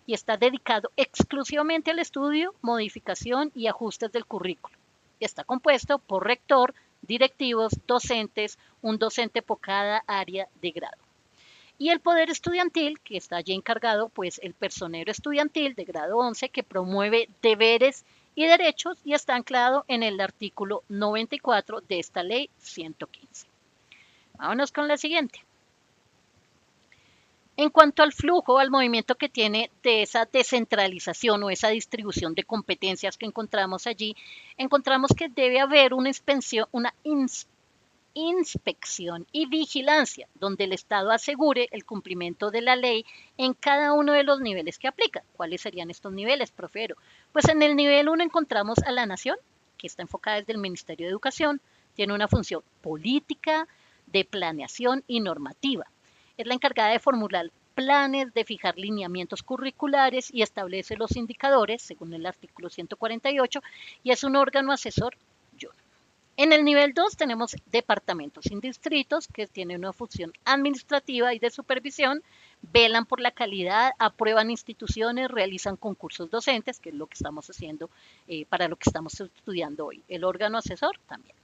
y está dedicado exclusivamente al estudio, modificación y ajustes del currículo. Y está compuesto por rector, directivos, docentes, un docente por cada área de grado. Y el poder estudiantil, que está allí encargado, pues el personero estudiantil de grado 11, que promueve deberes y derechos y está anclado en el artículo 94 de esta ley 115. Vámonos con la siguiente. En cuanto al flujo, al movimiento que tiene de esa descentralización o esa distribución de competencias que encontramos allí, encontramos que debe haber una inspección y vigilancia, donde el Estado asegure el cumplimiento de la ley en cada uno de los niveles que aplica. ¿Cuáles serían estos niveles, profesor? Pues en el nivel 1 encontramos a la Nación, que está enfocada desde el Ministerio de Educación, tiene una función política, de planeación y normativa. Es la encargada de formular planes, de fijar lineamientos curriculares y establece los indicadores, según el artículo 148, y es un órgano asesor. En el nivel 2 tenemos departamentos y distritos que tienen una función administrativa y de supervisión, velan por la calidad, aprueban instituciones, realizan concursos docentes, que es lo que estamos haciendo para lo que estamos estudiando hoy. El órgano asesor también.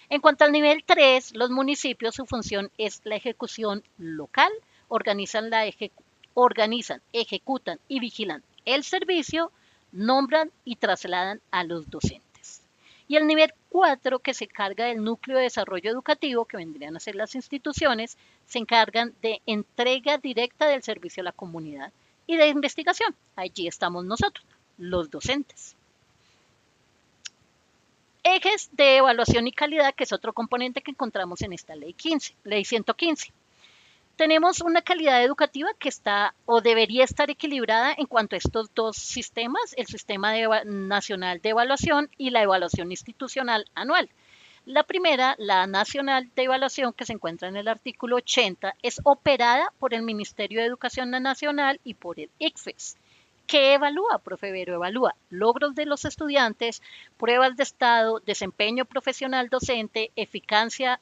En cuanto al nivel 3, los municipios, su función es la ejecución local, organizan, ejecutan y vigilan el servicio, nombran y trasladan a los docentes. Y el nivel 4, que se encarga del núcleo de desarrollo educativo, que vendrían a ser las instituciones, se encargan de entrega directa del servicio a la comunidad y de investigación. Allí estamos nosotros, los docentes. Ejes de evaluación y calidad, que es otro componente que encontramos en esta ley 115. Tenemos una calidad educativa que está o debería estar equilibrada en cuanto a estos dos sistemas, el sistema nacional de evaluación y la evaluación institucional anual. La primera, la nacional de evaluación, que se encuentra en el artículo 80, es operada por el Ministerio de Educación Nacional y por el ICFES. ¿Qué evalúa, profe Vero? Evalúa logros de los estudiantes, pruebas de estado, desempeño profesional docente, eficacia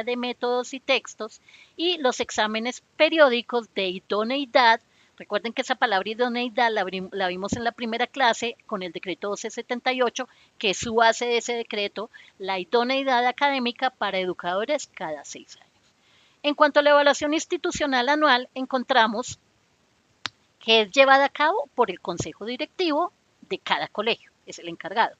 de métodos y textos y los exámenes periódicos de idoneidad. Recuerden que esa palabra idoneidad la vimos en la primera clase con el decreto 1278, que es su base de ese decreto, la idoneidad académica para educadores cada 6 años. En cuanto a la evaluación institucional anual, encontramos que es llevada a cabo por el consejo directivo de cada colegio, es el encargado,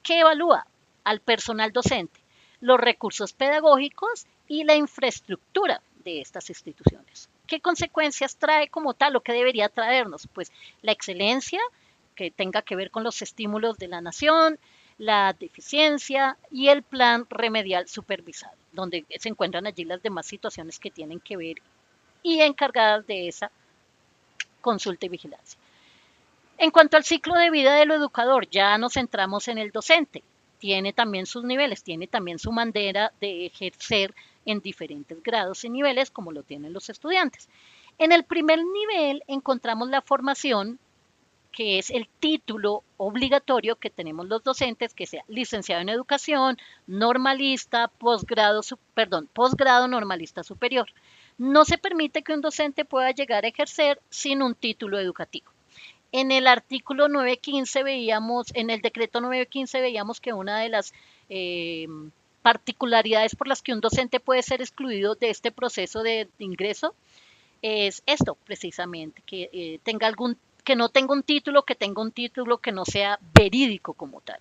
que evalúa al personal docente, los recursos pedagógicos y la infraestructura de estas instituciones. ¿Qué consecuencias trae como tal o qué debería traernos? Pues la excelencia, que tenga que ver con los estímulos de la nación, la deficiencia y el plan remedial supervisado, donde se encuentran allí las demás situaciones que tienen que ver y encargadas de esa consulta y vigilancia. En cuanto al ciclo de vida del educador, ya nos centramos en el docente. Tiene también sus niveles, tiene también su manera de ejercer en diferentes grados y niveles, como lo tienen los estudiantes. En el primer nivel encontramos la formación, que es el título obligatorio que tenemos los docentes, que sea licenciado en educación, normalista, posgrado normalista superior. No se permite que un docente pueda llegar a ejercer sin un título educativo. En el artículo 915 veíamos, en el decreto 915 veíamos que una de las particularidades por las que un docente puede ser excluido de este proceso de ingreso es esto precisamente, que no tenga un título, que tenga un título que no sea verídico como tal.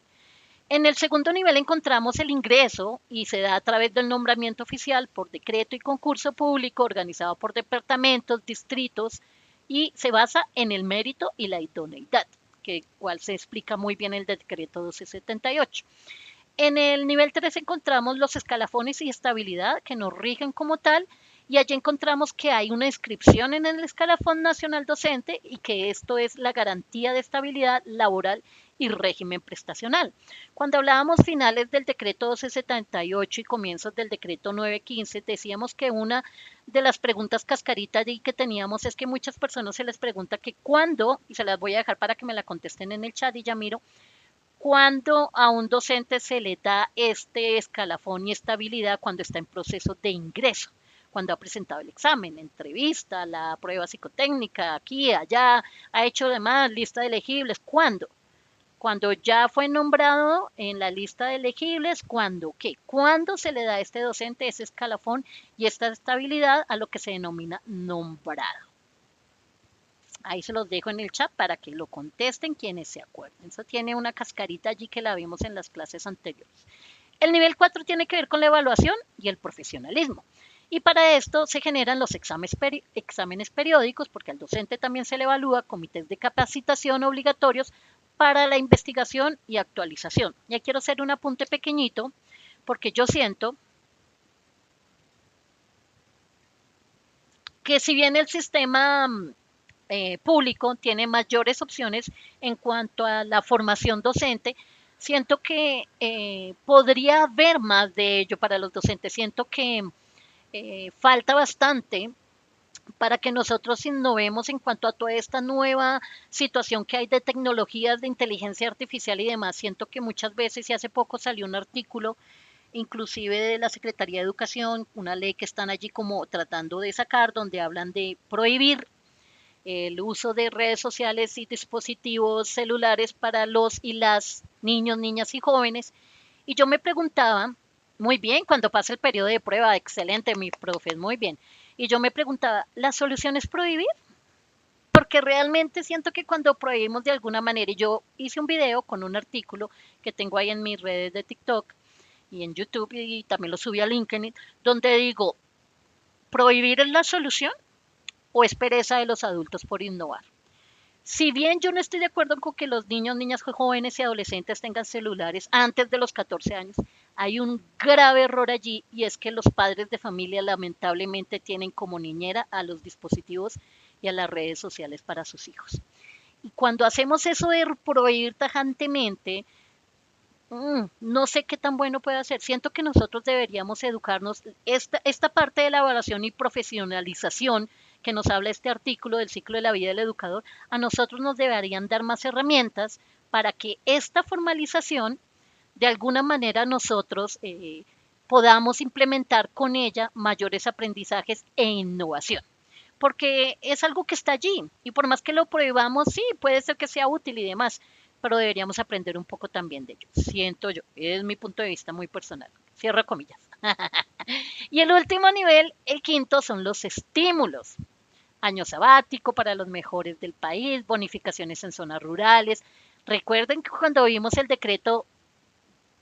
En el segundo nivel encontramos el ingreso y se da a través del nombramiento oficial por decreto y concurso público organizado por departamentos, distritos y se basa en el mérito y la idoneidad, que cual se explica muy bien en el decreto 1278. En el nivel 3 encontramos los escalafones y estabilidad que nos rigen como tal y allí encontramos que hay una inscripción en el escalafón nacional docente y que esto es la garantía de estabilidad laboral y régimen prestacional. Cuando hablábamos finales del decreto 1278 y comienzos del decreto 915, decíamos que una de las preguntas cascaritas que teníamos es que muchas personas se les pregunta que cuándo, y se las voy a dejar para que me la contesten en el chat y ya miro, cuándo a un docente se le da este escalafón y estabilidad cuando está en proceso de ingreso, cuando ha presentado el examen, entrevista, la prueba psicotécnica, aquí, allá, ha hecho además lista de elegibles. ¿Cuándo? Cuando ya fue nombrado en la lista de elegibles, ¿cuándo qué? ¿Cuándo se le da a este docente ese escalafón y esta estabilidad a lo que se denomina nombrado? Ahí se los dejo en el chat para que lo contesten quienes se acuerden. Eso tiene una cascarita allí que la vimos en las clases anteriores. El nivel 4 tiene que ver con la evaluación y el profesionalismo. Y para esto se generan los exámenes periódicos, porque al docente también se le evalúa, comités de capacitación obligatorios para la investigación y actualización. Ya quiero hacer un apunte pequeñito, porque yo siento que si bien el sistema público tiene mayores opciones en cuanto a la formación docente, siento que podría haber más de ello para los docentes. Siento que falta bastante para que nosotros innovemos en cuanto a toda esta nueva situación que hay de tecnologías de inteligencia artificial y demás. Siento que muchas veces, y hace poco salió un artículo inclusive de la Secretaría de Educación, una ley que están allí como tratando de sacar, donde hablan de prohibir el uso de redes sociales y dispositivos celulares para los y las niños, niñas y jóvenes. Y yo me preguntaba, muy bien, cuando pasa el periodo de prueba, excelente, mi profe, muy bien. Y yo me preguntaba, ¿la solución es prohibir? Porque realmente siento que cuando prohibimos de alguna manera, y yo hice un video con un artículo que tengo ahí en mis redes de TikTok y en YouTube y también lo subí a LinkedIn, donde digo, ¿prohibir es la solución o es pereza de los adultos por innovar? Si bien yo no estoy de acuerdo con que los niños, niñas, jóvenes y adolescentes tengan celulares antes de los 14 años, hay un grave error allí y es que los padres de familia lamentablemente tienen como niñera a los dispositivos y a las redes sociales para sus hijos. Y cuando hacemos eso de prohibir tajantemente, no sé qué tan bueno puede ser. Siento que nosotros deberíamos educarnos. Esta parte de la evaluación y profesionalización que nos habla este artículo del ciclo de la vida del educador, a nosotros nos deberían dar más herramientas para que esta formalización, de alguna manera nosotros podamos implementar con ella mayores aprendizajes e innovación. Porque es algo que está allí y por más que lo prohibamos, sí, puede ser que sea útil y demás, pero deberíamos aprender un poco también de ello. Siento yo, es mi punto de vista muy personal. Cierro comillas. Y el último nivel, el quinto, son los estímulos. Año sabático para los mejores del país, bonificaciones en zonas rurales. Recuerden que cuando vimos el decreto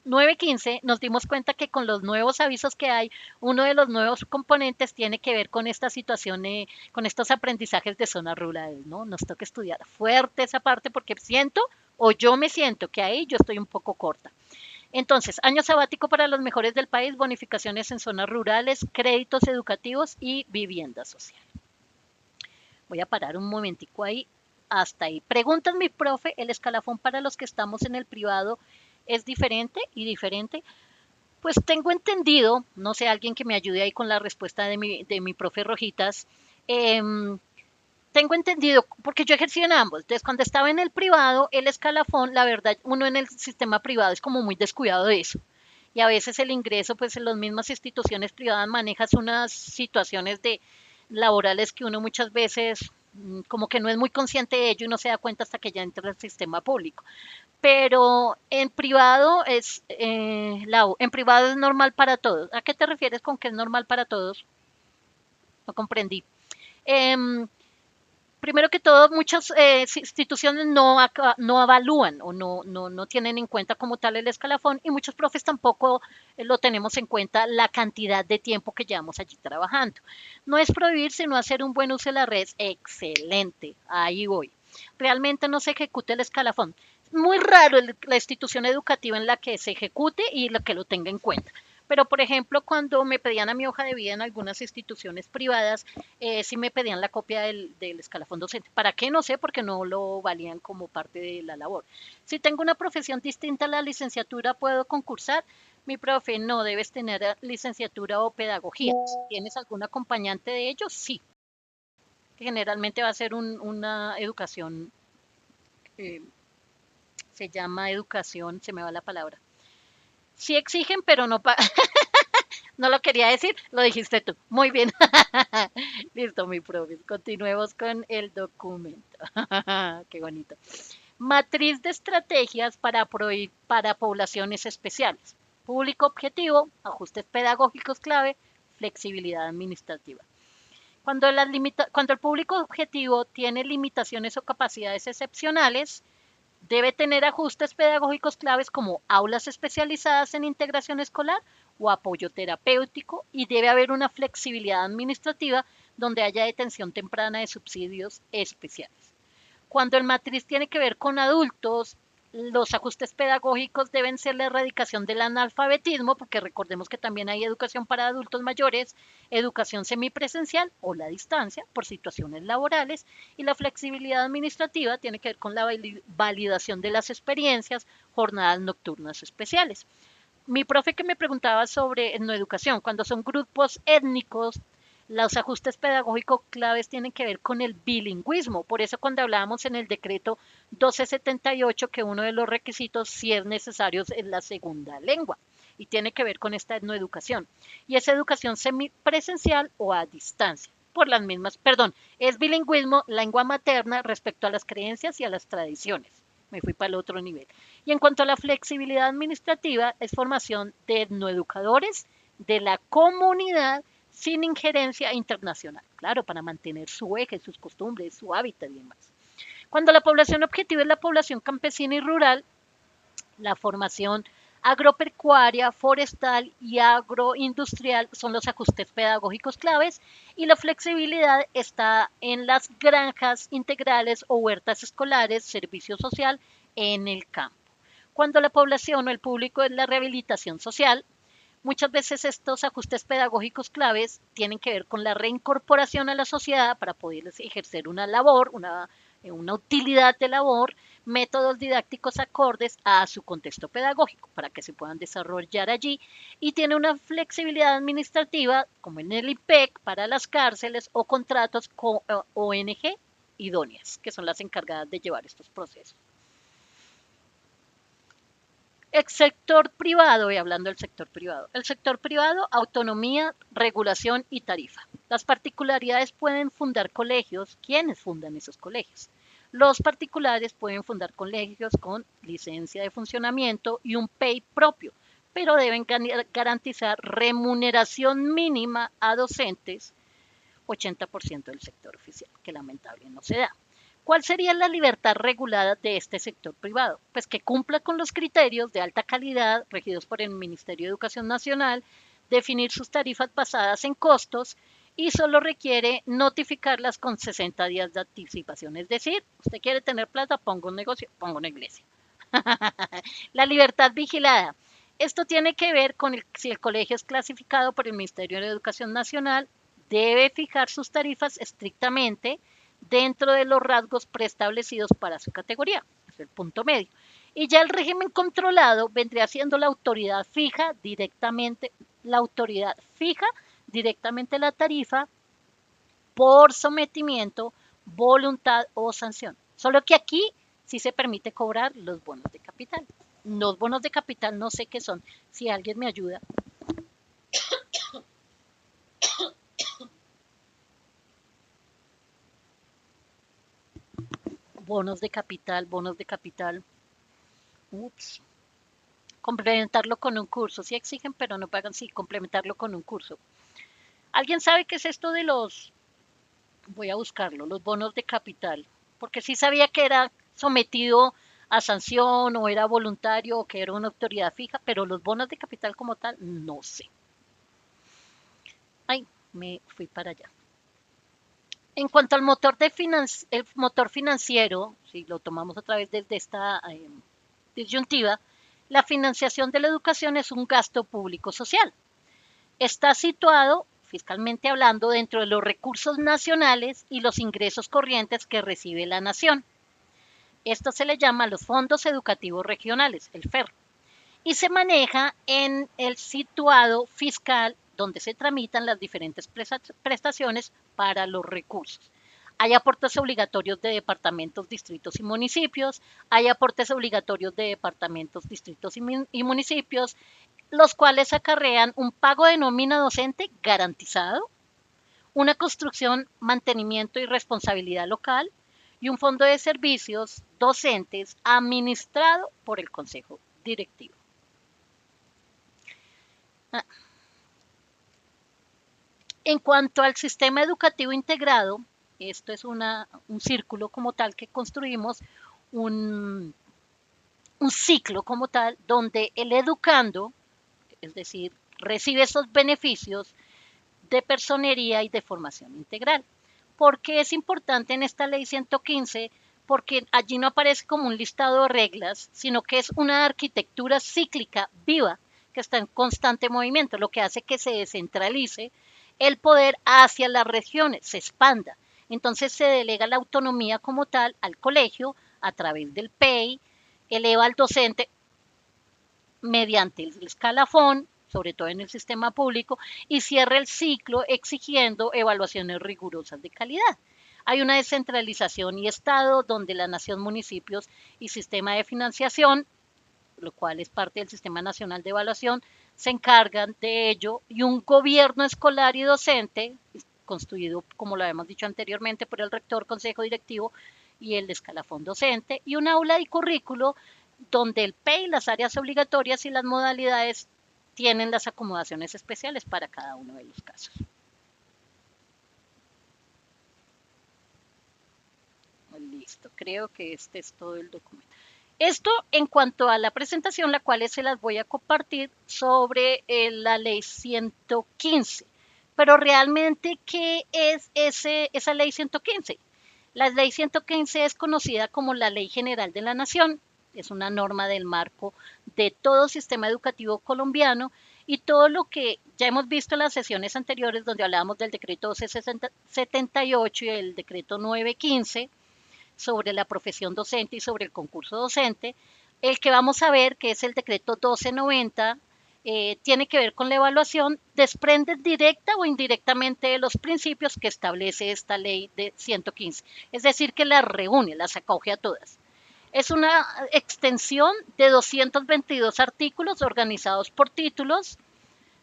915 nos dimos cuenta que con los nuevos avisos que hay, uno de los nuevos componentes tiene que ver con esta situación, con estos aprendizajes de zonas rurales, ¿no? Nos toca estudiar fuerte esa parte porque siento, o yo me siento que ahí yo estoy un poco corta. Entonces, año sabático para los mejores del país, bonificaciones en zonas rurales, créditos educativos y vivienda social. Voy a parar un momentico ahí, hasta ahí. Preguntas, mi profe, el escalafón para los que estamos en el privado es diferente y diferente. Pues tengo entendido, no sé, alguien que me ayude ahí con la respuesta de mi profe Rojitas, eh, tengo entendido, porque yo ejercí en ambos, entonces cuando estaba en el privado, el escalafón, la verdad, uno en el sistema privado es como muy descuidado de eso. Y a veces el ingreso, pues en las mismas instituciones privadas manejas unas situaciones de laborales que uno muchas veces como que no es muy consciente de ello y no se da cuenta hasta que ya entra al sistema público. Pero en privado es normal para todos. ¿A qué te refieres con que es normal para todos? No comprendí. Em, Primero que todo, muchas instituciones no evalúan o no tienen en cuenta como tal el escalafón y muchos profes tampoco lo tenemos en cuenta la cantidad de tiempo que llevamos allí trabajando. No es prohibir, sino hacer un buen uso de las redes. Excelente, ahí voy. Realmente no se ejecuta el escalafón. Muy raro la institución educativa en la que se ejecute y la que lo tenga en cuenta. Pero, por ejemplo, cuando me pedían a mi hoja de vida en algunas instituciones privadas, sí me pedían la copia del escalafón docente. ¿Para qué? No sé, porque no lo valían como parte de la labor. Si tengo una profesión distinta a la licenciatura, ¿puedo concursar? Mi profe, no, debes tener licenciatura o pedagogía. Si tienes algún acompañante de ellos, sí. Generalmente va a ser una educación, eh, se llama educación, se me va la palabra. Sí exigen, pero no pagan. No lo quería decir, lo dijiste tú. Muy bien. Listo, mi profe. Continuemos con el documento. Qué bonito. Matriz de estrategias para poblaciones especiales. Público objetivo, ajustes pedagógicos clave, flexibilidad administrativa. Cuando el público objetivo tiene limitaciones o capacidades excepcionales, debe tener ajustes pedagógicos claves como aulas especializadas en integración escolar o apoyo terapéutico y debe haber una flexibilidad administrativa donde haya detención temprana de subsidios especiales. Cuando el matriz tiene que ver con adultos, los ajustes pedagógicos deben ser la erradicación del analfabetismo, porque recordemos que también hay educación para adultos mayores, educación semipresencial o la distancia por situaciones laborales, y la flexibilidad administrativa tiene que ver con la validación de las experiencias, jornadas nocturnas especiales. Mi profe que me preguntaba sobre etnoeducación, cuando son grupos étnicos, los ajustes pedagógicos claves tienen que ver con el bilingüismo. Por eso cuando hablábamos en el decreto 1278 que uno de los requisitos si es necesario es la segunda lengua. y tiene que ver con esta etnoeducación. Y es educación semipresencial o a distancia. Por las mismas, perdón, es bilingüismo, lengua materna respecto a las creencias y a las tradiciones. Me fui para el otro nivel. Y en cuanto a la flexibilidad administrativa, es formación de etnoeducadores de la comunidad sin injerencia internacional. Claro, para mantener su eje, sus costumbres, su hábitat y demás. Cuando la población objetivo es la población campesina y rural, la formación agropecuaria, forestal y agroindustrial son los ajustes pedagógicos claves y la flexibilidad está en las granjas integrales o huertas escolares, servicio social en el campo. Cuando la población o el público es la rehabilitación social, muchas veces estos ajustes pedagógicos claves tienen que ver con la reincorporación a la sociedad para poder ejercer una labor, una utilidad de labor, métodos didácticos acordes a su contexto pedagógico para que se puedan desarrollar allí y tiene una flexibilidad administrativa como en el IPEC para las cárceles o contratos con ONG idóneas, que son las encargadas de llevar estos procesos. El sector privado, y hablando del sector privado, el sector privado, autonomía, regulación y tarifa. Las particularidades pueden fundar colegios. ¿Quiénes fundan esos colegios? Los particulares pueden fundar colegios con licencia de funcionamiento y un PEI propio, pero deben garantizar remuneración mínima a docentes, 80% del sector oficial, que lamentablemente no se da. ¿Cuál sería la libertad regulada de este sector privado? Pues que cumpla con los criterios de alta calidad regidos por el Ministerio de Educación Nacional, definir sus tarifas basadas en costos y solo requiere notificarlas con 60 días de anticipación. Es decir, usted quiere tener plata, ponga un negocio, ponga una iglesia. La libertad vigilada. Esto tiene que ver con si el colegio es clasificado por el Ministerio de Educación Nacional, debe fijar sus tarifas estrictamente dentro de los rasgos preestablecidos para su categoría, es el punto medio. Y ya el régimen controlado vendría siendo la autoridad fija directamente la tarifa por sometimiento, voluntad o sanción. Solo que aquí sí se permite cobrar los bonos de capital. Los bonos de capital no sé qué son. Si alguien me ayuda. Bonos de capital, bonos de capital. Ups. Complementarlo con un curso. Sí exigen, pero no pagan. Sí, complementarlo con un curso. ¿Alguien sabe qué es esto de los... Voy a buscarlo, los bonos de capital? Porque sí sabía que era sometido a sanción o era voluntario o que era una autoridad fija, pero los bonos de capital como tal, no sé. Ay, me fui para allá. En cuanto al motor, el motor financiero, si lo tomamos otra vez desde esta disyuntiva, la financiación de la educación es un gasto público social. Está situado, fiscalmente hablando, dentro de los recursos nacionales y los ingresos corrientes que recibe la nación. Esto se le llama los fondos educativos regionales, el FER, y se maneja en el situado fiscal donde se tramitan las diferentes prestaciones para los recursos. Hay aportes obligatorios de departamentos, distritos y municipios, hay aportes obligatorios de departamentos, distritos y municipios, los cuales acarrean un pago de nómina docente garantizado, una construcción, mantenimiento y responsabilidad local y un fondo de servicios docentes administrado por el Consejo Directivo. En cuanto al sistema educativo integrado, esto es un círculo como tal que construimos, un ciclo como tal, donde el educando, es decir, recibe esos beneficios de personería y de formación integral. ¿Por qué es importante en esta ley 115? Porque allí no aparece como un listado de reglas, sino que es una arquitectura cíclica viva que está en constante movimiento, lo que hace que se descentralice el poder hacia las regiones, se expanda. Entonces se delega la autonomía como tal al colegio a través del PEI, eleva al docente mediante el escalafón, sobre todo en el sistema público, y cierra el ciclo exigiendo evaluaciones rigurosas de calidad. Hay una descentralización y Estado donde la nación, municipios y sistema de financiación, lo cual es parte del Sistema Nacional de Evaluación, se encargan de ello y un gobierno escolar y docente, constituido, como lo habíamos dicho anteriormente, por el rector, consejo directivo y el escalafón docente, y un aula y currículo donde el PEI, las áreas obligatorias y las modalidades tienen las acomodaciones especiales para cada uno de los casos. Listo, creo que este es todo el documento. Esto en cuanto a la presentación, la cual se las voy a compartir sobre la ley 115. Pero realmente, ¿qué es esa ley 115? La ley 115 es conocida como la Ley General de la Nación, es una norma del marco de todo sistema educativo colombiano y todo lo que ya hemos visto en las sesiones anteriores donde hablábamos del decreto 1278 y el decreto 915 sobre la profesión docente y sobre el concurso docente. El que vamos a ver, que es el decreto 1290, tiene que ver con la evaluación, desprende directa o indirectamente de los principios que establece esta ley de 115. Es decir, que las reúne, las acoge a todas. Es una extensión de 222 artículos organizados por títulos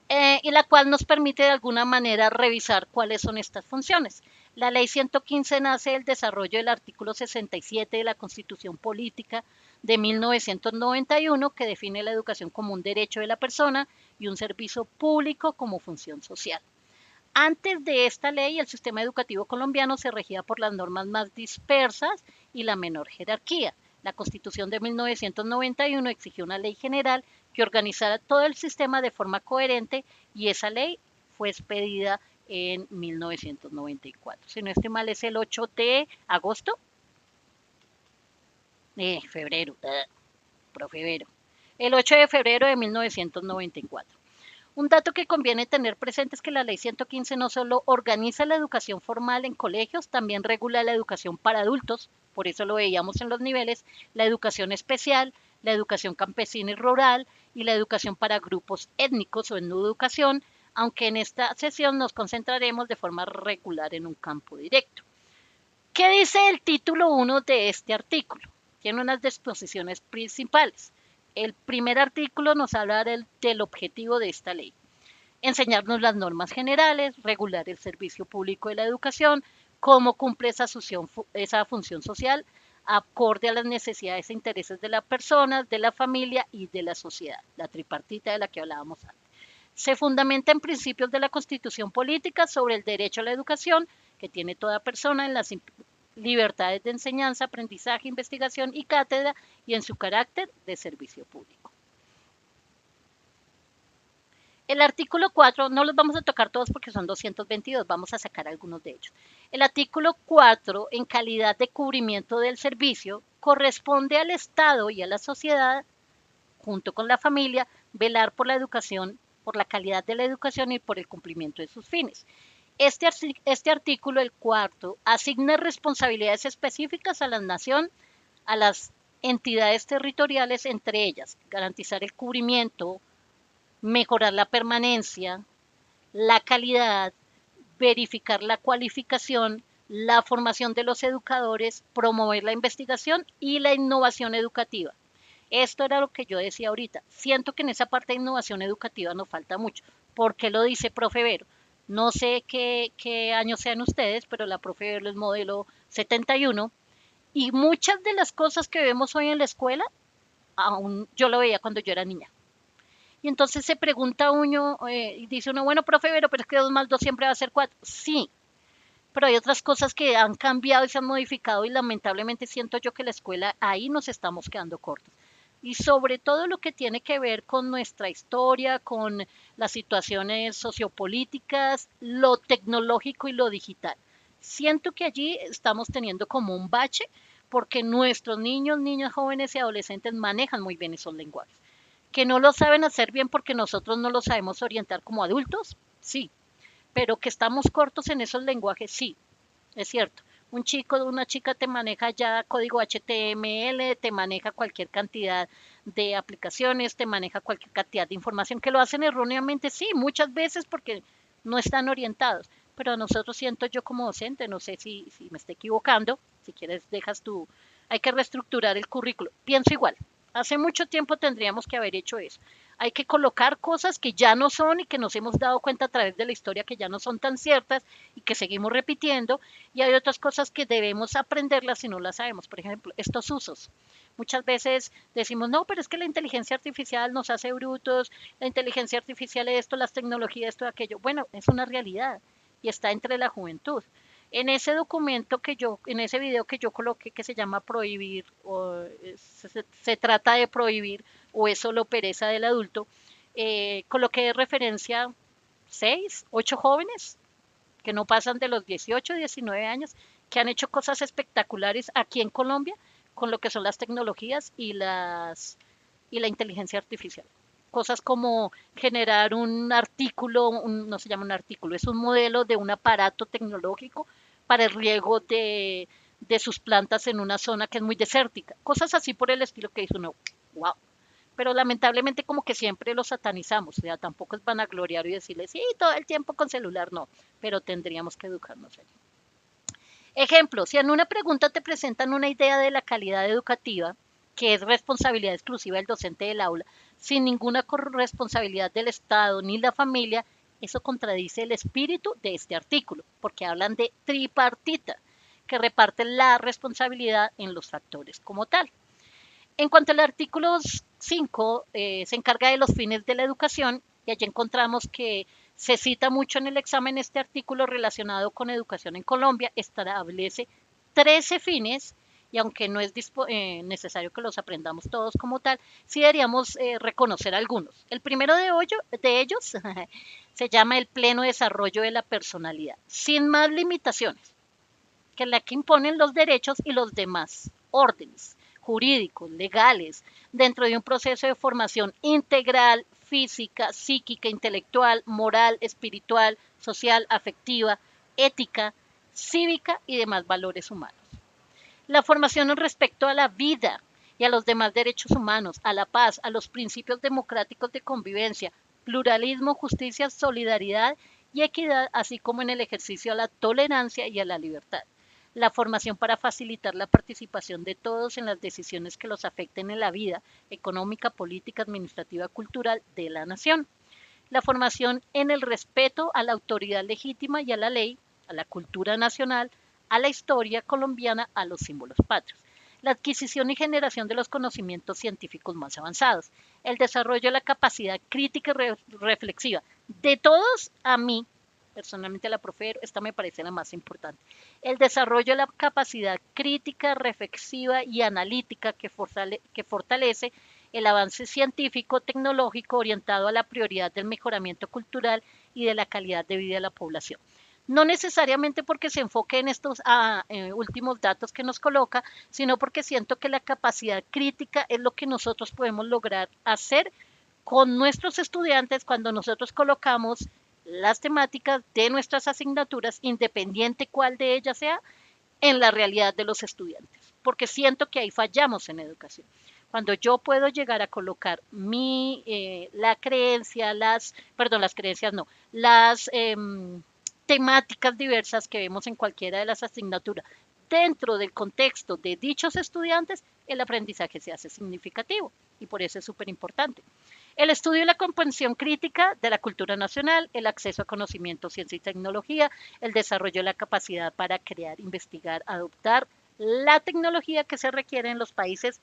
y la cual nos permite de alguna manera revisar cuáles son estas funciones. La ley 115 nace del desarrollo del artículo 67 de la Constitución Política de 1991, que define la educación como un derecho de la persona y un servicio público como función social. Antes de esta ley, el sistema educativo colombiano se regía por las normas más dispersas y la menor jerarquía. La Constitución de 1991 exigió una ley general que organizara todo el sistema de forma coherente y esa ley fue expedida en 1994. Si no estoy mal, es el 8 de agosto, febrero, febrero. El 8 de febrero de 1994. Un dato que conviene tener presente es que la ley 115 no solo organiza la educación formal en colegios, también regula la educación para adultos, por eso lo veíamos en los niveles, la educación especial, la educación campesina y rural y la educación para grupos étnicos o en no educación, aunque en esta sesión nos concentraremos de forma regular en un campo directo. ¿Qué dice el título 1 de este artículo? Tiene unas disposiciones principales. El primer artículo nos habla del objetivo de esta ley. Enseñarnos las normas generales, regular el servicio público de la educación, cómo cumple esa función social, acorde a las necesidades e intereses de las personas, de la familia y de la sociedad, la tripartita de la que hablábamos antes. Se fundamenta en principios de la Constitución Política sobre el derecho a la educación que tiene toda persona en las libertades de enseñanza, aprendizaje, investigación y cátedra y en su carácter de servicio público. El artículo 4, no los vamos a tocar todos porque son 222, vamos a sacar algunos de ellos. El artículo 4, en calidad de cubrimiento del servicio, corresponde al Estado y a la sociedad, junto con la familia, velar por la educación, por la calidad de la educación y por el cumplimiento de sus fines. Este artículo, el cuarto, asigna responsabilidades específicas a la nación, a las entidades territoriales, entre ellas garantizar el cubrimiento, mejorar la permanencia, la calidad, verificar la cualificación, la formación de los educadores, promover la investigación y la innovación educativa. Esto era lo que yo decía ahorita. Siento que en esa parte de innovación educativa nos falta mucho. ¿Por qué lo dice profe Vero? No sé qué años sean ustedes, pero la profe Vero es modelo 71 y muchas de las cosas que vemos hoy en la escuela, aún yo lo veía cuando yo era niña. Y entonces se pregunta uno, y dice uno, bueno, profe Vero, pero es que 2 más 2 siempre va a ser 4. Sí, pero hay otras cosas que han cambiado y se han modificado y lamentablemente siento yo que la escuela ahí nos estamos quedando cortos. Y sobre todo lo que tiene que ver con nuestra historia, con las situaciones sociopolíticas, lo tecnológico y lo digital. Siento que allí estamos teniendo como un bache porque nuestros niños, niñas, jóvenes y adolescentes manejan muy bien esos lenguajes. Que no lo saben hacer bien porque nosotros no lo sabemos orientar como adultos, sí, pero que estamos cortos en esos lenguajes, sí, es cierto. Un chico o una chica te maneja ya código HTML, te maneja cualquier cantidad de aplicaciones, te maneja cualquier cantidad de información que lo hacen erróneamente, sí, muchas veces porque no están orientados. Pero a nosotros siento yo como docente, no sé si me estoy equivocando, si quieres dejas tu, hay que reestructurar el currículo. Pienso igual, hace mucho tiempo tendríamos que haber hecho eso. Hay que colocar cosas que ya no son y que nos hemos dado cuenta a través de la historia que ya no son tan ciertas y que seguimos repitiendo. Y hay otras cosas que debemos aprenderlas si no las sabemos. Por ejemplo, estos usos. Muchas veces decimos, no, pero es que la inteligencia artificial nos hace brutos, la inteligencia artificial esto, las tecnologías, esto, aquello. Bueno, es una realidad y está entre la juventud. En ese documento que yo, en ese video que yo coloqué que se llama prohibir, o se trata de prohibir, o es solo pereza del adulto, coloqué de referencia 6, 8 jóvenes que no pasan de los 18, 19 años, que han hecho cosas espectaculares aquí en Colombia con lo que son las tecnologías y la inteligencia artificial. Cosas como generar un artículo, no se llama un artículo, es un modelo de un aparato tecnológico para el riego de sus plantas en una zona que es muy desértica. Cosas así por el estilo que dice uno, wow. Pero lamentablemente como que siempre lo satanizamos, o sea, tampoco es vanagloriar y decirle, sí, todo el tiempo con celular, no, pero tendríamos que educarnos allí. Ejemplo, si en una pregunta te presentan una idea de la calidad educativa, que es responsabilidad exclusiva del docente del aula, sin ninguna corresponsabilidad del Estado ni la familia, eso contradice el espíritu de este artículo, porque hablan de tripartita, que reparten la responsabilidad en los factores como tal. En cuanto al artículo 5, se encarga de los fines de la educación y allí encontramos que se cita mucho en el examen este artículo relacionado con educación en Colombia, establece 13 fines y aunque no es necesario que los aprendamos todos como tal, sí deberíamos reconocer algunos. El primero de ellos se llama el pleno desarrollo de la personalidad, sin más limitaciones que la que imponen los derechos y los demás órdenes jurídicos, legales, dentro de un proceso de formación integral, física, psíquica, intelectual, moral, espiritual, social, afectiva, ética, cívica y demás valores humanos. La formación respecto a la vida y a los demás derechos humanos, a la paz, a los principios democráticos de convivencia, pluralismo, justicia, solidaridad y equidad, así como en el ejercicio a la tolerancia y a la libertad. La formación para facilitar la participación de todos en las decisiones que los afecten en la vida económica, política, administrativa, cultural de la nación. La formación en el respeto a la autoridad legítima y a la ley, a la cultura nacional, a la historia colombiana, a los símbolos patrios. La adquisición y generación de los conocimientos científicos más avanzados. El desarrollo de la capacidad crítica y reflexiva. De todos, a mí, personalmente la profero, esta me parece la más importante. El desarrollo de la capacidad crítica, reflexiva y analítica que fortalece el avance científico, tecnológico orientado a la prioridad del mejoramiento cultural y de la calidad de vida de la población. No necesariamente porque se enfoque en estos últimos datos que nos coloca, sino porque siento que la capacidad crítica es lo que nosotros podemos lograr hacer con nuestros estudiantes cuando nosotros colocamos las temáticas de nuestras asignaturas, independiente cuál de ellas sea, en la realidad de los estudiantes, porque siento que ahí fallamos en educación. Cuando yo puedo llegar a colocar la creencia, las creencias no, las temáticas diversas que vemos en cualquiera de las asignaturas dentro del contexto de dichos estudiantes, el aprendizaje se hace significativo y por eso es súper importante. El estudio y la comprensión crítica de la cultura nacional, el acceso a conocimiento, ciencia y tecnología, el desarrollo de la capacidad para crear, investigar, adoptar la tecnología que se requiere en los países,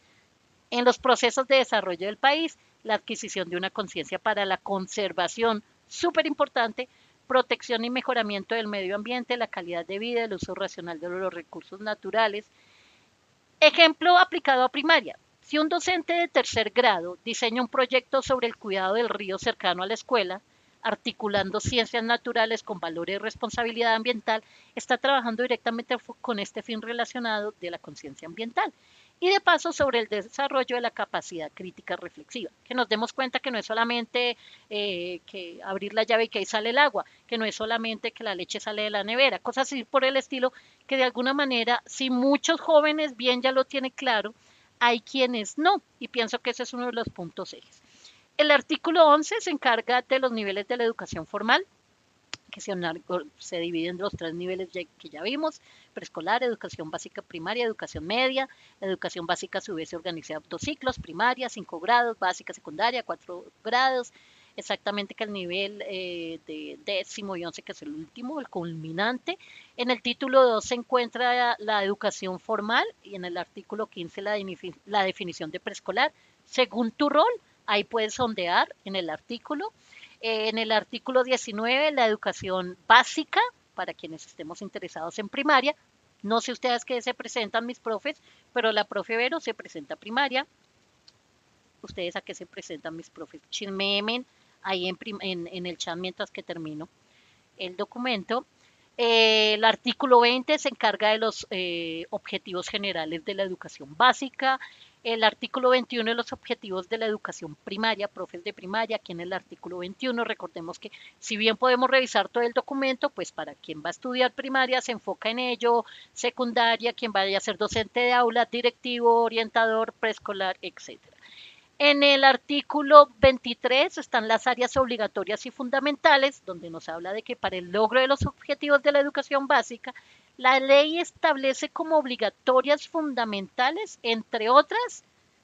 en los procesos de desarrollo del país, la adquisición de una conciencia para la conservación, súper importante, protección y mejoramiento del medio ambiente, la calidad de vida, el uso racional de los recursos naturales. Ejemplo aplicado a primaria. Si un docente de tercer grado diseña un proyecto sobre el cuidado del río cercano a la escuela, articulando ciencias naturales con valores de responsabilidad ambiental, está trabajando directamente con este fin relacionado de la conciencia ambiental. Y de paso sobre el desarrollo de la capacidad crítica reflexiva, que nos demos cuenta que no es solamente que abrir la llave y que ahí sale el agua, que no es solamente que la leche sale de la nevera, cosas así por el estilo, que de alguna manera, si muchos jóvenes bien ya lo tienen claro, hay quienes no, y pienso que ese es uno de los puntos ejes. El artículo 11 se encarga de los niveles de la educación formal, que se divide en los 3 niveles que ya vimos: preescolar, educación básica primaria, educación media. La educación básica a su vez se organiza en 2 ciclos: primaria, 5 grados, básica, secundaria, 4 grados, exactamente que el nivel de 10º y 11, que es el último, el culminante. En el título 2 se encuentra la educación formal, y en el artículo 15 la definición de preescolar. Según tu rol, ahí puedes sondear en el artículo. En el artículo 19, la educación básica, para quienes estemos interesados en primaria. No sé ustedes qué se presentan, mis profes, pero la profe Vero se presenta primaria. ¿Ustedes a qué se presentan, mis profes? Chismemen ahí en el chat mientras que termino el documento. El artículo 20 se encarga de los objetivos generales de la educación básica. El artículo 21 de los objetivos de la educación primaria, profes de primaria. Aquí en el artículo 21 recordemos que si bien podemos revisar todo el documento, pues para quien va a estudiar primaria se enfoca en ello, secundaria, quien vaya a ser docente de aula, directivo, orientador, preescolar, etcétera. En el artículo 23 están las áreas obligatorias y fundamentales, donde nos habla de que para el logro de los objetivos de la educación básica, la ley establece como obligatorias fundamentales, entre otras,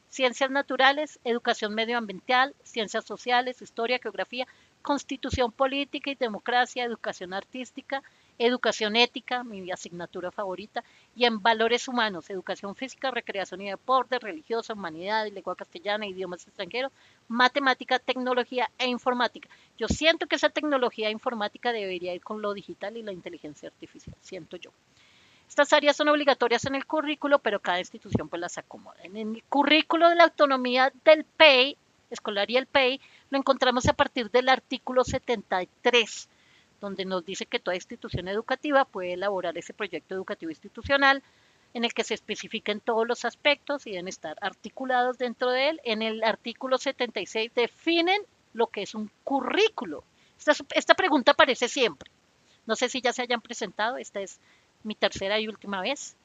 ciencias naturales, educación medioambiental, ciencias sociales, historia, geografía, constitución política y democracia, educación artística, educación ética, mi asignatura favorita, y en valores humanos: educación física, recreación y deporte, religiosa, humanidad, lengua castellana, idiomas extranjeros, matemática, tecnología e informática. Yo siento que esa tecnología e informática debería ir con lo digital y la inteligencia artificial, siento yo. Estas áreas son obligatorias en el currículo, pero cada institución pues las acomoda. En el currículo de la autonomía del PEI, escolar, y el PEI, lo encontramos a partir del artículo 73, donde nos dice que toda institución educativa puede elaborar ese proyecto educativo institucional, en el que se especifiquen todos los aspectos y deben estar articulados dentro de él. En el artículo 76 definen lo que es un currículo. Esta pregunta aparece siempre. No sé si ya se hayan presentado, esta es mi tercera y última vez.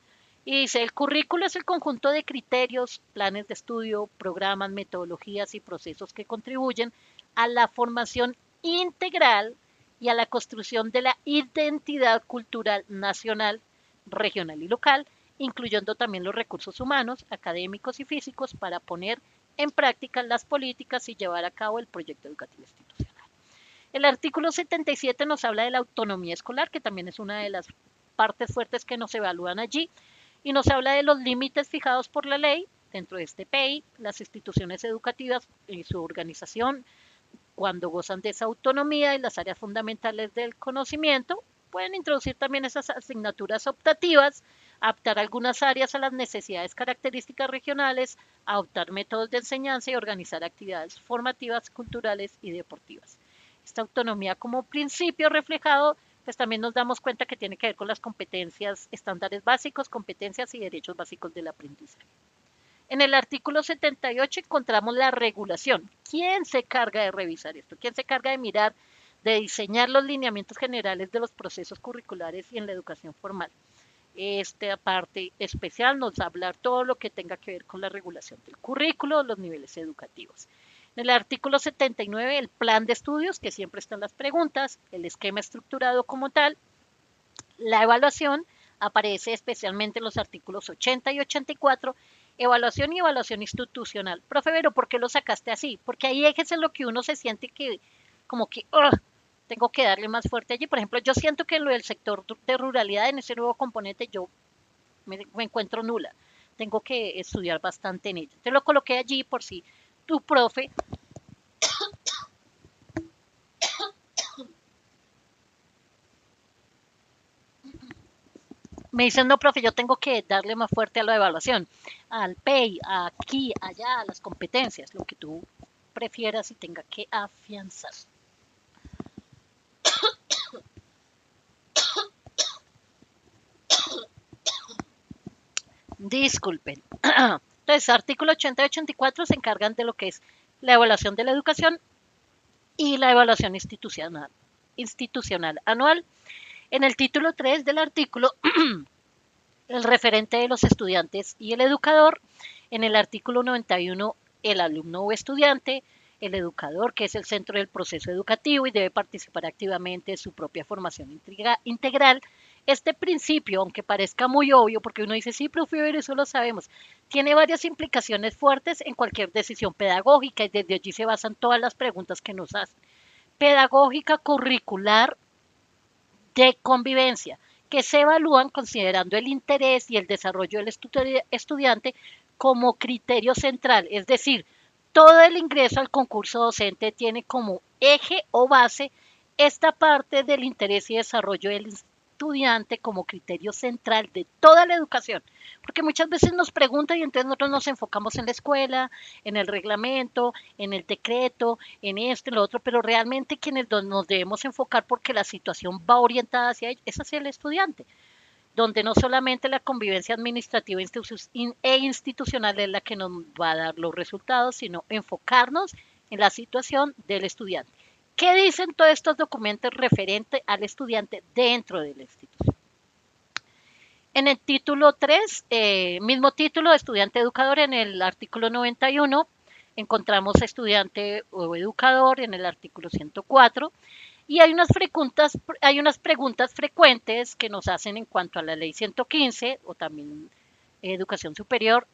Y dice: el currículo es el conjunto de criterios, planes de estudio, programas, metodologías y procesos que contribuyen a la formación integral y a la construcción de la identidad cultural nacional, regional y local, incluyendo también los recursos humanos, académicos y físicos para poner en práctica las políticas y llevar a cabo el proyecto educativo institucional. El artículo 77 nos habla de la autonomía escolar, que también es una de las partes fuertes que nos evalúan allí, y nos habla de los límites fijados por la ley. Dentro de este PEI, las instituciones educativas y su organización, cuando gozan de esa autonomía y las áreas fundamentales del conocimiento, pueden introducir también esas asignaturas optativas, adaptar algunas áreas a las necesidades características regionales, adoptar métodos de enseñanza y organizar actividades formativas, culturales y deportivas. Esta autonomía como principio reflejado, pues también nos damos cuenta que tiene que ver con las competencias, estándares básicos, competencias y derechos básicos del aprendizaje. En el artículo 78 encontramos la regulación. ¿Quién se carga de revisar esto? ¿Quién se carga de mirar, de diseñar los lineamientos generales de los procesos curriculares y en la educación formal? Esta parte especial nos va a hablar todo lo que tenga que ver con la regulación del currículo, los niveles educativos. En el artículo 79, el plan de estudios, que siempre están las preguntas, el esquema estructurado como tal, la evaluación, aparece especialmente en los artículos 80 y 84, evaluación y evaluación institucional. Profe Vero, ¿por qué lo sacaste así? Porque ahí es en lo que uno se siente que, como que, tengo que darle más fuerte allí. Por ejemplo, yo siento que en lo del sector de ruralidad, en ese nuevo componente, yo me encuentro nula. Tengo que estudiar bastante en ello. Te lo coloqué allí por si tu profe me dicen: no, profe, yo tengo que darle más fuerte a la evaluación, al PEI, aquí, allá, a las competencias, lo que tú prefieras y tenga que afianzar. Disculpen. Entonces, artículo 80 y 84 se encargan de lo que es la evaluación de la educación y la evaluación institucional anual. En el título 3 del artículo, el referente de los estudiantes y el educador. En el artículo 91, el alumno o estudiante. el educador, que es el centro del proceso educativo y debe participar activamente de su propia formación integral. Este principio, aunque parezca muy obvio, porque uno dice, sí, profe, eso lo sabemos, tiene varias implicaciones fuertes en cualquier decisión pedagógica y desde allí se basan todas las preguntas que nos hacen. Pedagógica, curricular, de convivencia, que se evalúan considerando el interés y el desarrollo del estudiante como criterio central, es decir, todo el ingreso al concurso docente tiene como eje o base esta parte del interés y desarrollo del estudiante como criterio central de toda la educación. Porque muchas veces nos preguntan y entonces nosotros nos enfocamos en la escuela, en el reglamento, en el decreto, en esto, en lo otro, pero realmente quienes nos debemos enfocar porque la situación va orientada hacia ello es hacia el estudiante, donde no solamente la convivencia administrativa e institucional es la que nos va a dar los resultados, sino enfocarnos en la situación del estudiante. ¿Qué dicen todos estos documentos referentes al estudiante dentro de la institución? En el título 3, mismo título, estudiante educador, en el artículo 91, encontramos estudiante o educador en el artículo 104, y hay unas preguntas frecuentes que nos hacen en cuanto a la ley 115 o también educación superior,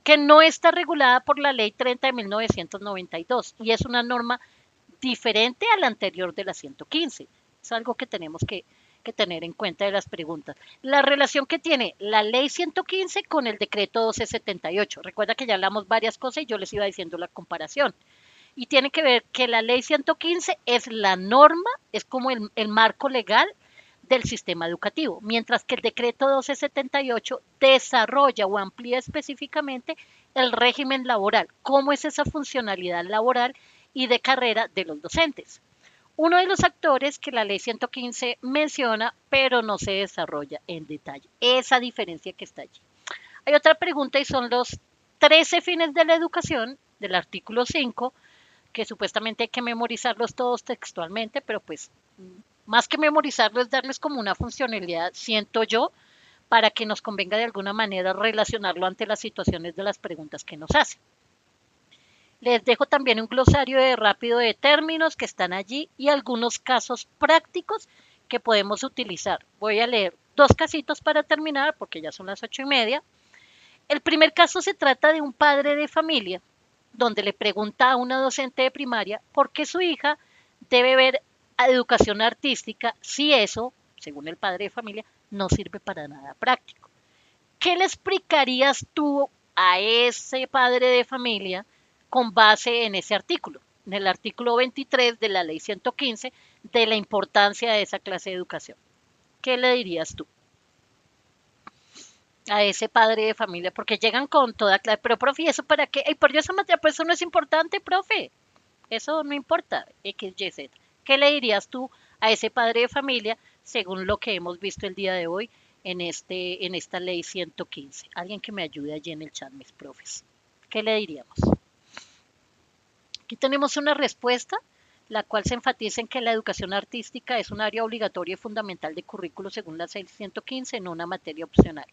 que no está regulada por la ley 30 de 1992 y es una norma diferente a la anterior de la 115. Es algo que tenemos que tener en cuenta de las preguntas. La relación que tiene la ley 115 con el decreto 1278. Recuerda que ya hablamos varias cosas y yo les iba diciendo la comparación. Y tiene que ver que la ley 115 es la norma, es como el marco legal del sistema educativo, mientras que el decreto 1278 desarrolla o amplía específicamente el régimen laboral, cómo es esa funcionalidad laboral y de carrera de los docentes. Uno de los actores que la ley 115 menciona, pero no se desarrolla en detalle. Esa diferencia que está allí. Hay otra pregunta y son los 13 fines de la educación del artículo 5, que supuestamente hay que memorizarlos todos textualmente, pero pues más que memorizarlo es darles como una funcionalidad, siento yo, para que nos convenga de alguna manera relacionarlo ante las situaciones de las preguntas que nos hacen. Les dejo también un glosario de rápido de términos que están allí y algunos casos prácticos que podemos utilizar. Voy a leer dos casitos para terminar porque ya son las 8:30. El primer caso se trata de un padre de familia donde le pregunta a una docente de primaria por qué su hija debe ver educación artística si eso, según el padre de familia, no sirve para nada práctico. ¿Qué le explicarías tú a ese padre de familia con base en ese artículo? En el artículo 23 de la ley 115 de la importancia de esa clase de educación. ¿Qué le dirías tú a ese padre de familia? Porque llegan con toda clase, pero profe, ¿eso para qué? Ay, por Dios, esa materia, pues eso no es importante, profe. Eso no importa, X, Y, Z. ¿Qué le dirías tú a ese padre de familia según lo que hemos visto el día de hoy en esta ley 115? Alguien que me ayude allí en el chat, mis profes. ¿Qué le diríamos? Aquí tenemos una respuesta, la cual se enfatiza en que la educación artística es un área obligatoria y fundamental de currículo según la ley 115, no una materia opcional.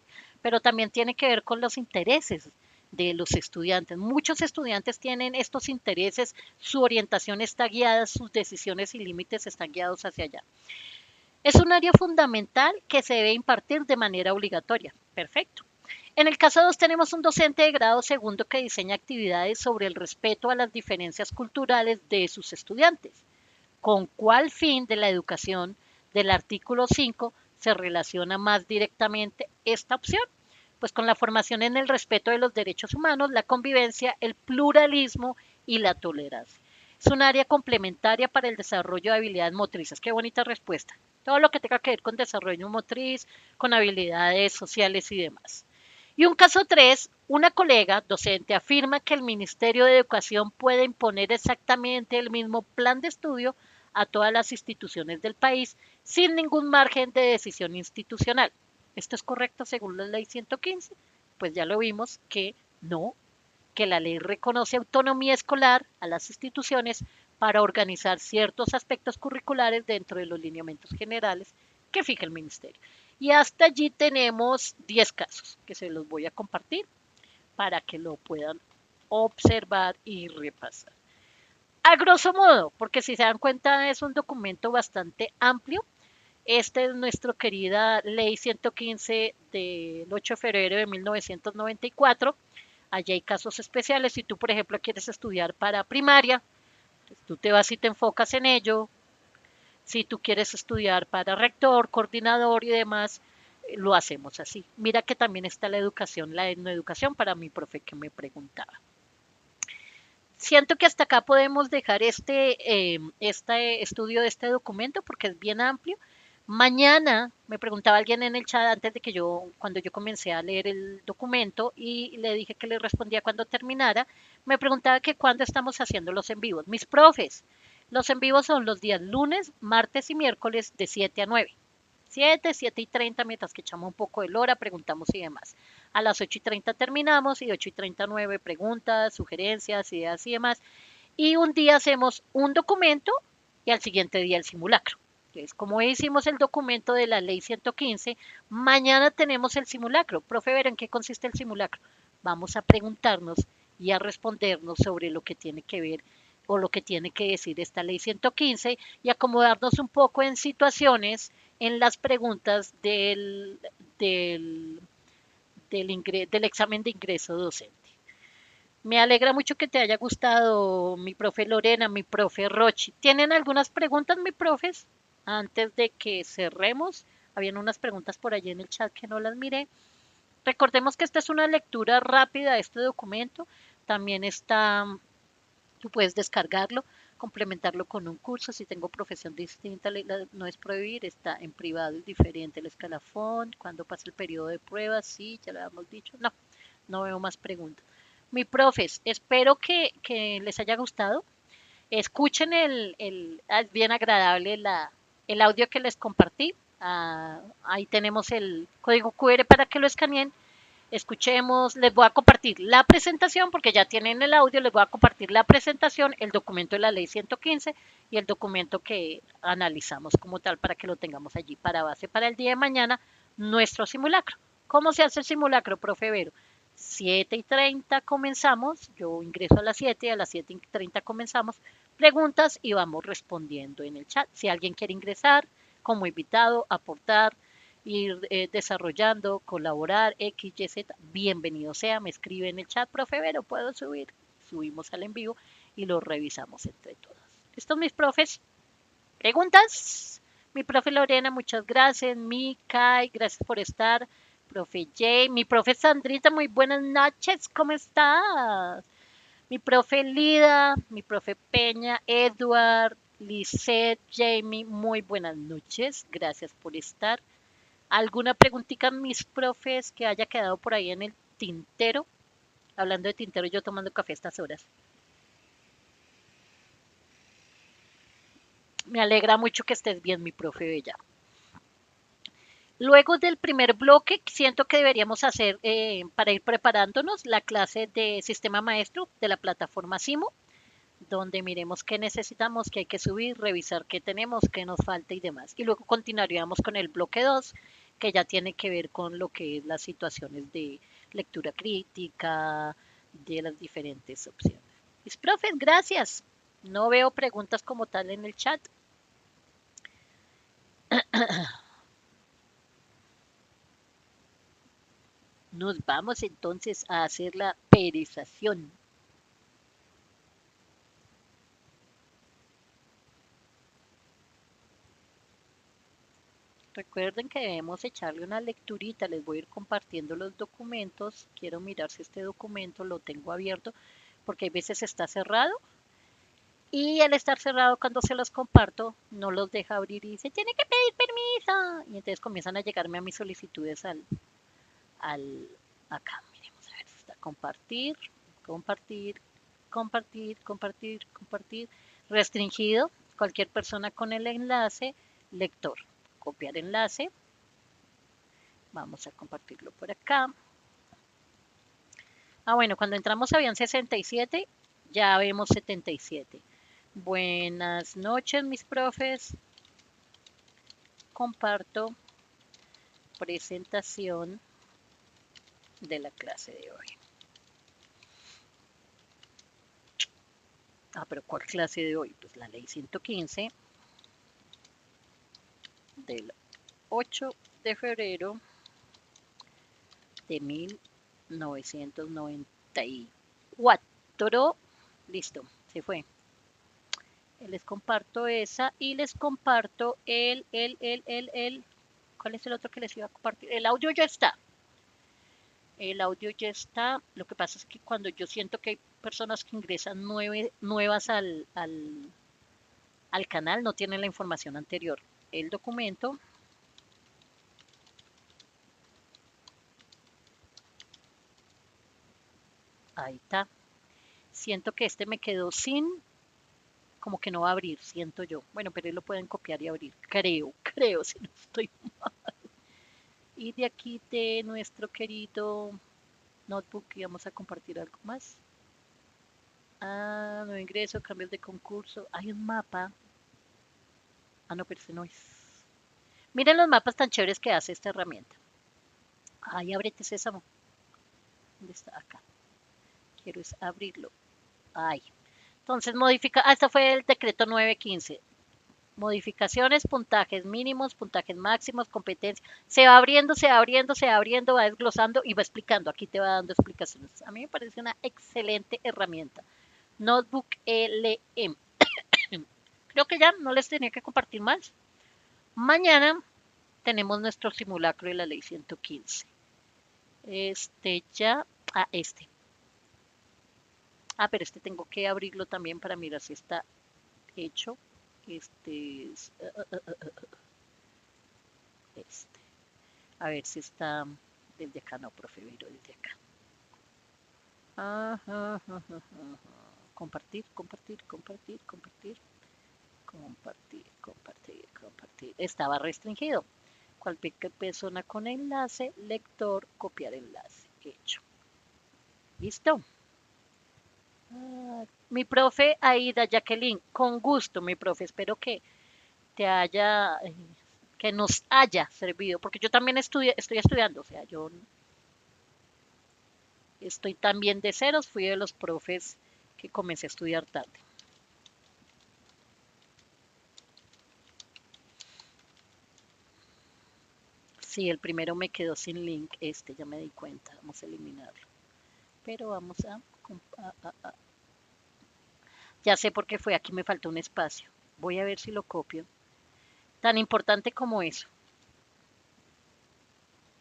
Pero también tiene que ver con los intereses de los estudiantes. Muchos estudiantes tienen estos intereses, su orientación está guiada, sus decisiones y límites están guiados hacia allá. Es un área fundamental que se debe impartir de manera obligatoria. Perfecto. En el caso 2 tenemos un docente de grado segundo que diseña actividades sobre el respeto a las diferencias culturales de sus estudiantes. ¿Con cuál fin de la educación del artículo 5 se relaciona más directamente esta opción? Pues con la formación en el respeto de los derechos humanos, la convivencia, el pluralismo y la tolerancia. Es un área complementaria para el desarrollo de habilidades motrices. Qué bonita respuesta. Todo lo que tenga que ver con desarrollo motriz, con habilidades sociales y demás. Y un caso 3, una colega docente afirma que el Ministerio de Educación puede imponer exactamente el mismo plan de estudio a todas las instituciones del país sin ningún margen de decisión institucional. ¿Esto es correcto según la ley 115? Pues ya lo vimos que no, que la ley reconoce autonomía escolar a las instituciones para organizar ciertos aspectos curriculares dentro de los lineamientos generales que fija el ministerio. Y hasta allí tenemos 10 casos que se los voy a compartir para que lo puedan observar y repasar. A grosso modo, porque si se dan cuenta es un documento bastante amplio. Esta es nuestra querida Ley 115 del 8 de febrero de 1994. Allí hay casos especiales. Si tú, por ejemplo, quieres estudiar para primaria, pues tú te vas y te enfocas en ello. Si tú quieres estudiar para rector, coordinador y demás, lo hacemos así. Mira que también está la educación, la etnoeducación para mi profe que me preguntaba. Siento que hasta acá podemos dejar este estudio de este documento porque es bien amplio. Mañana me preguntaba alguien en el chat antes de que cuando yo comencé a leer el documento y le dije que le respondía cuando terminara, me preguntaba que cuándo estamos haciendo los en vivos. Mis profes, los en vivos son los días lunes, martes y miércoles de 7 a 9. 7 y 30, mientras que echamos un poco de hora, preguntamos y demás. A las 8:30 terminamos y de 8:30 a 9 preguntas, sugerencias, ideas y demás. Y un día hacemos un documento y al siguiente día el simulacro. Entonces, como hicimos el documento de la ley 115, mañana tenemos el simulacro. Profe, ¿ver en qué consiste el simulacro? Vamos a preguntarnos y a respondernos sobre lo que tiene que ver o lo que tiene que decir esta ley 115 y acomodarnos un poco en situaciones en las preguntas del, del examen de ingreso docente. Me alegra mucho que te haya gustado mi profe Lorena, mi profe Rochi. ¿Tienen algunas preguntas, mi profes? Antes de que cerremos, habían unas preguntas por allí en el chat que no las miré. Recordemos que esta es una lectura rápida de este documento. También está, tú puedes descargarlo, complementarlo con un curso. Si tengo profesión distinta, no es prohibir, está en privado, es diferente el escalafón. Cuando pasa el periodo de pruebas, sí, ya lo habíamos dicho. No, no veo más preguntas. Mi profes, espero que les haya gustado. Escuchen es bien agradable el audio que les compartí. Ahí tenemos el código QR para que lo escaneen. Escuchemos, les voy a compartir la presentación porque ya tienen el audio, les voy a compartir la presentación, el documento de la ley 115 y el documento que analizamos como tal para que lo tengamos allí para base para el día de mañana, nuestro simulacro. ¿Cómo se hace el simulacro, profe Vero? 7:30 comenzamos, yo ingreso a las 7, a las 7:30 comenzamos, preguntas y vamos respondiendo en el chat. Si alguien quiere ingresar como invitado, aportar, ir desarrollando, colaborar, X, Y, Z, bienvenido sea, me escribe en el chat, profe Vero, puedo subir, subimos al en vivo y lo revisamos entre todos. Estos mis profes, preguntas. Mi profe Lorena, muchas gracias. Mi Kai, gracias por estar. Profe Jay, mi profe Sandrita, muy buenas noches, ¿cómo estás? Mi profe Lida, mi profe Peña, Edward, Lisette, Jamie, muy buenas noches, gracias por estar. ¿Alguna preguntita, mis profes, que haya quedado por ahí en el tintero? Hablando de tintero, yo tomando café a estas horas. Me alegra mucho que estés bien, mi profe Bella. Luego del primer bloque, siento que deberíamos hacer, para ir preparándonos, la clase de sistema maestro de la plataforma Simo, donde miremos qué necesitamos, qué hay que subir, revisar qué tenemos, qué nos falta y demás. Y luego continuaríamos con el bloque 2, que ya tiene que ver con lo que es las situaciones de lectura crítica, de las diferentes opciones. Mis profes, gracias. No veo preguntas como tal en el chat. Nos vamos entonces a hacer la perización. Recuerden que debemos echarle una lecturita, les voy a ir compartiendo los documentos. Quiero mirar si este documento lo tengo abierto, porque a veces está cerrado. Y al estar cerrado, cuando se los comparto, no los deja abrir y dice, tiene que pedir permiso. Y entonces comienzan a llegarme a mis solicitudes acá. Miremos a ver si está compartir, compartir, compartir, compartir, compartir. Restringido, cualquier persona con el enlace, lector. Copiar enlace. Vamos a compartirlo por acá. Bueno, cuando entramos habían 67, ya vemos 77. Buenas noches, mis profes. Comparto presentación de la clase de hoy. Pero ¿cuál clase de hoy? Pues la ley 115 del 8 de febrero de 1994. Listo, se fue. Les comparto esa y les comparto ¿cuál es el otro que les iba a compartir? El audio ya está. El audio ya está. Lo que pasa es que cuando yo siento que hay personas que ingresan nuevas al canal, no tienen la información anterior. El documento. Ahí está. Siento que este me quedó sin, como que no va a abrir, siento yo. Bueno, pero lo pueden copiar y abrir. Creo, si no estoy mal. Y de aquí de nuestro querido notebook íbamos a compartir algo más. Nuevo ingreso, cambios de concurso. Hay un mapa. No, pero ese no es. Miren los mapas tan chéveres que hace esta herramienta. Ábrete Sésamo. ¿Dónde está? Acá. Quiero es abrirlo. Entonces modifica. Este fue el decreto 915. Modificaciones, puntajes mínimos, puntajes máximos, competencia. Se va abriendo, va desglosando y va explicando. Aquí te va dando explicaciones. A mí me parece una excelente herramienta. Notebook LM. Creo que ya no les tenía que compartir más. Mañana tenemos nuestro simulacro de la ley 115. Este. Pero este tengo que abrirlo también para mirar si está hecho. Este es este. A ver si está desde acá, no, profe, miro desde acá. Compartir. Estaba restringido. Cualquier persona con enlace, lector, copiar enlace. Hecho. ¿Listo? Mi profe Aida Jacqueline, con gusto, mi profe. Espero que te haya, que nos haya servido, porque yo también estoy estudiando, o sea, yo estoy también de ceros, fui de los profes que comencé a estudiar tarde. Sí, el primero me quedó sin link, ya me di cuenta, vamos a eliminarlo. Pero vamos ya sé por qué fue, aquí me faltó un espacio. Voy a ver si lo copio. Tan importante como eso.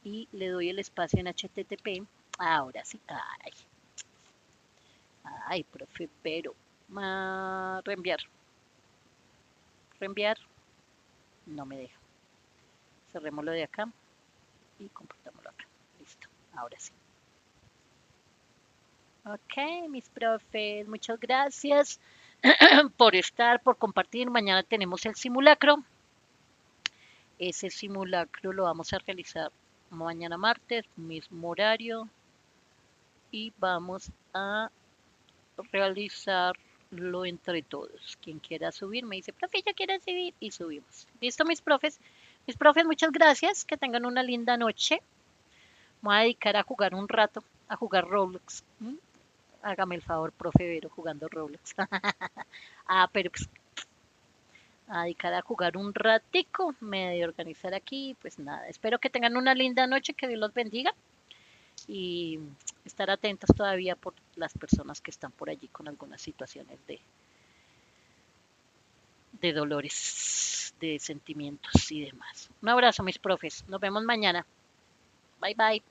Y le doy el espacio en HTTP. Ahora sí. Profe, pero reenviar. No me deja. Cerrémoslo de acá y compartámoslo acá. Listo. Ahora sí. Ok, mis profes, muchas gracias por estar, por compartir. Mañana tenemos el simulacro. Ese simulacro lo vamos a realizar mañana martes, mismo horario. Y vamos a realizarlo entre todos. Quien quiera subir me dice, profe, yo quiero subir y subimos. ¿Listo, mis profes? Mis profes, muchas gracias. Que tengan una linda noche. Me voy a dedicar a jugar un rato, a jugar Roblox. Hágame el favor, profe Vero, jugando Roblox. Pero pues, a dedicar a jugar un ratico, me de organizar aquí, pues nada. Espero que tengan una linda noche, que Dios los bendiga. Y estar atentos todavía por las personas que están por allí con algunas situaciones de dolores, de sentimientos y demás. Un abrazo, mis profes. Nos vemos mañana. Bye, bye.